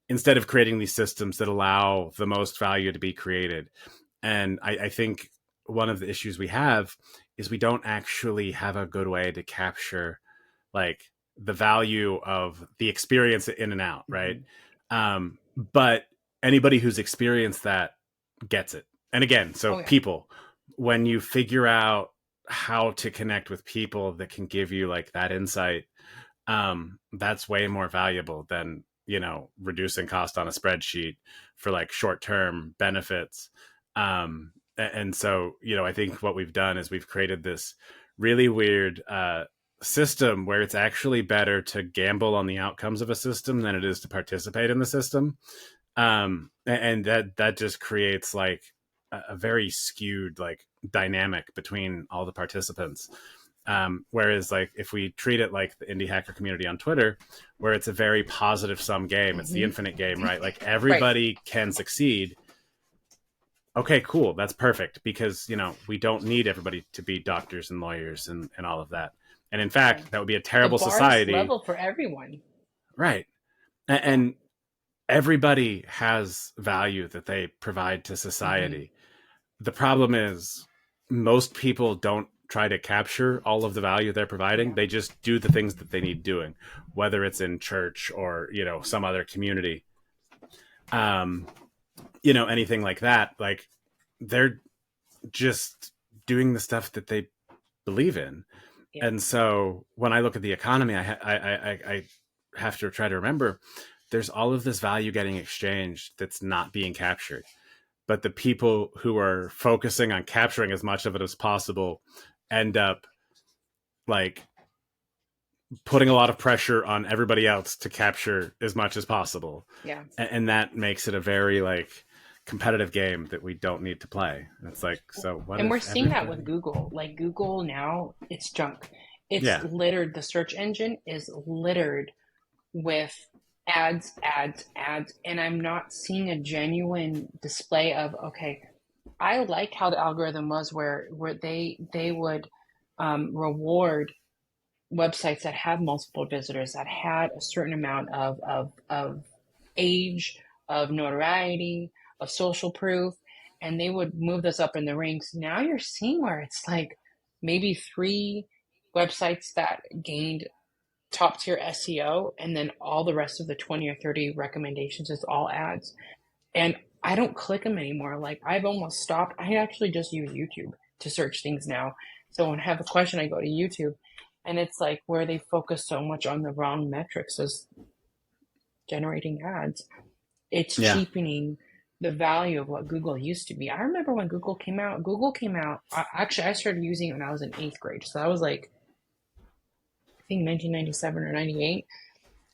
instead of creating these systems that allow the most value to be created. And I think one of the issues we have is we don't actually have a good way to capture like the value of the experience in and out, right? Hmm. But anybody who's experienced that gets it. And again, so Oh, yeah. people, when you figure out how to connect with people that can give you like that insight, that's way more valuable than reducing cost on a spreadsheet for like short-term benefits. And so I think what we've done is we've created this really weird system where it's actually better to gamble on the outcomes of a system than it is to participate in the system. And that just creates like a very skewed like dynamic between all the participants. Whereas like if we treat it like the indie hacker community on Twitter, where it's a very positive sum game, it's the Hmm. infinite game, right? Like Right. everybody can succeed. Okay, cool. That's perfect because, we don't need everybody to be doctors and lawyers and all of that. And in Yeah. fact, that would be a The terrible bar is society. level for everyone. Right. Yeah. And everybody has value that they provide to Hmm. society. The problem is most people don't try to capture all of the value they're providing. Yeah. They just do the things that they need doing, whether it's in church or, some other community. Um, anything like that. Like they're just doing the stuff that they believe in. Yeah. And so when I look at the economy, I have to try to remember there's all of this value getting exchanged that's not being captured. But the people who are focusing on capturing as much of it as possible end up like putting a lot of pressure on everybody else to capture as much as possible. Yeah. And that makes it a very like competitive game that we don't need to play. And it's like, so what And we're if seeing that with everybody. Google. Like Google now, it's junk. It's Yeah. littered. The search engine is littered with ads, ads, ads. And I'm not seeing a genuine display of, okay, I like how the algorithm was where they would reward websites that had multiple visitors, that had a certain amount of age, of notoriety, of social proof, and they would move this up in the ranks. Now you're seeing where it's like maybe three websites that gained top tier SEO, and then all the rest of the 20 or 30 recommendations is all ads. And I don't click them anymore. Like I've almost stopped. I actually just use YouTube to search things now. So when I have a question, I go to YouTube. And it's like where they focus so much on the wrong metrics as generating ads. It's Yeah. cheapening the value of what Google used to be. I remember when Google came out. Google came out. Actually, I started using it when I was in eighth grade. So that was like I think 1997 or 98.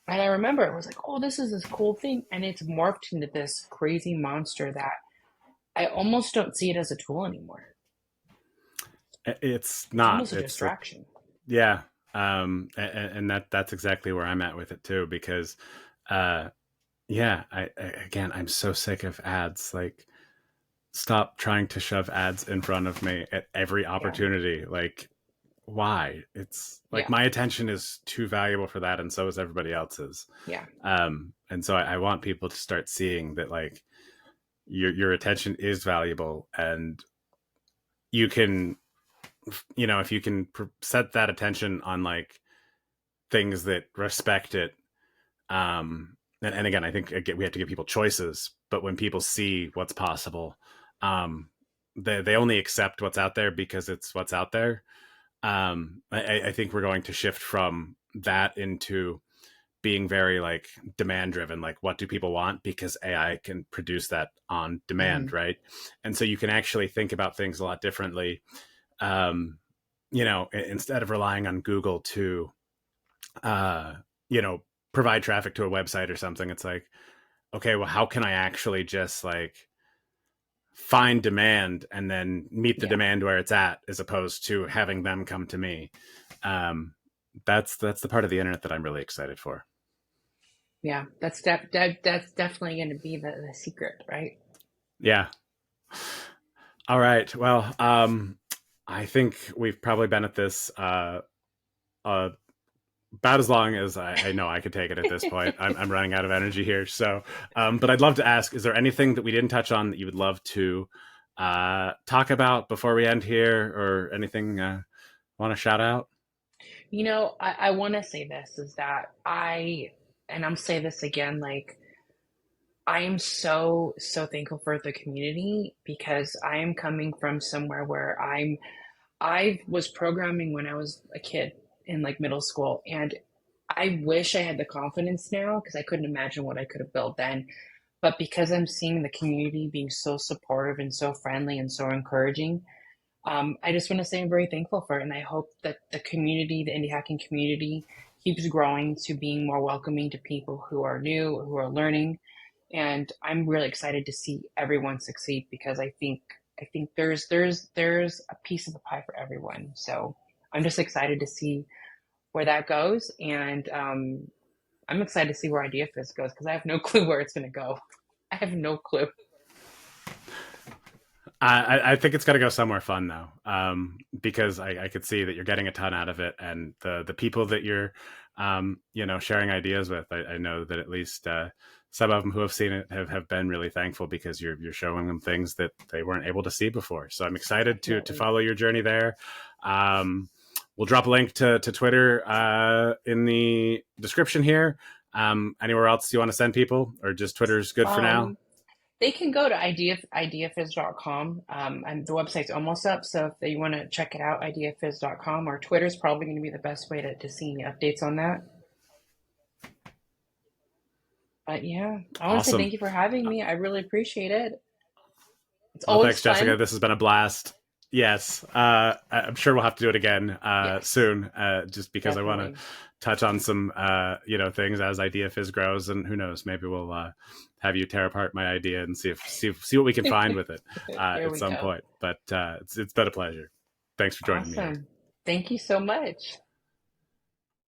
And I remember it was like, oh, this is this cool thing. And it's morphed into this crazy monster that I almost don't see it as a tool anymore. It's It's not. almost a It's like, distraction. yeah. And that's exactly where I'm at with it too, because, uh, yeah, again, I'm so sick of ads. Like, stop trying to shove ads in front of me at every Yeah. opportunity. Like, why? It's like Yeah. my attention is too valuable for that, and so is everybody else's. Yeah. And so I want people to start seeing that like your attention is valuable, and you can, if you can set that attention on like things that respect it, um, and again, I think we have to give people choices, but when people see what's possible, um, they only accept what's out there because it's what's out there. I think we're going to shift from that into being very like demand driven, like what do people want, because AI can produce that on demand, Hmm. right? And so you can actually think about things a lot differently. um, instead of relying on Google to uh, you know provide traffic to a website or something, it's like, okay, well, how can I actually just like find demand and then meet the Yeah. demand where it's at, as opposed to having them come to me. um, that's the part of the internet that I'm really excited for. Yeah. That's definitely going to be the secret, right? Yeah. All right. Well, I think we've probably been at this uh, about as long as I know I could take it at this point. I'm running out of energy here. So, but I'd love to ask: is there anything that we didn't touch on that you would love to talk about before we end here, or anything want to shout out? I want to say this is that and I'm say this again, like, I am so, so thankful for the community because I am coming from somewhere where I was programming when I was a kid in like middle school, and I wish I had the confidence now because I couldn't imagine what I could have built then. But because I'm seeing the community being so supportive and so friendly and so encouraging, I just want to say I'm very thankful for it. And I hope that the community, the indie hacking community, keeps growing to being more welcoming to people who are new, who are learning. And I'm really excited to see everyone succeed because I think there's a piece of the pie for everyone. So I'm just excited to see where that goes. And I'm excited to see where Idea Fizz goes because I have no clue where it's going to go. I have no clue. I think it's got to go somewhere fun though, because I could see that you're getting a ton out of it, and the people that you're, sharing ideas with. I know that at least some of them who have seen it have been really thankful because you're showing them things that they weren't able to see before. So I'm excited to Definitely. follow your journey there. Um, we'll drop a link to Twitter in the description here. Anywhere else you want to send people, or just Twitter's good for now? Um, They can go to ideafizz.com. And the website's almost up, so if they want to check it out, ideafizz.com, or Twitter's probably going to be the best way to see any updates on that. But yeah, I want to say Awesome. thank you for having me. I really appreciate it. It's Well, always thanks, Jessica. fun. This has been a blast. Yes, I'm sure we'll have to do it again Yes, soon. Just because I want to definitely. touch on some, things as Idea Fizz grows, and who knows, maybe we'll have you tear apart my idea and see what we can find with it There at we some go. point. But it's been a pleasure. Thanks for joining me here. Awesome. Thank you so much.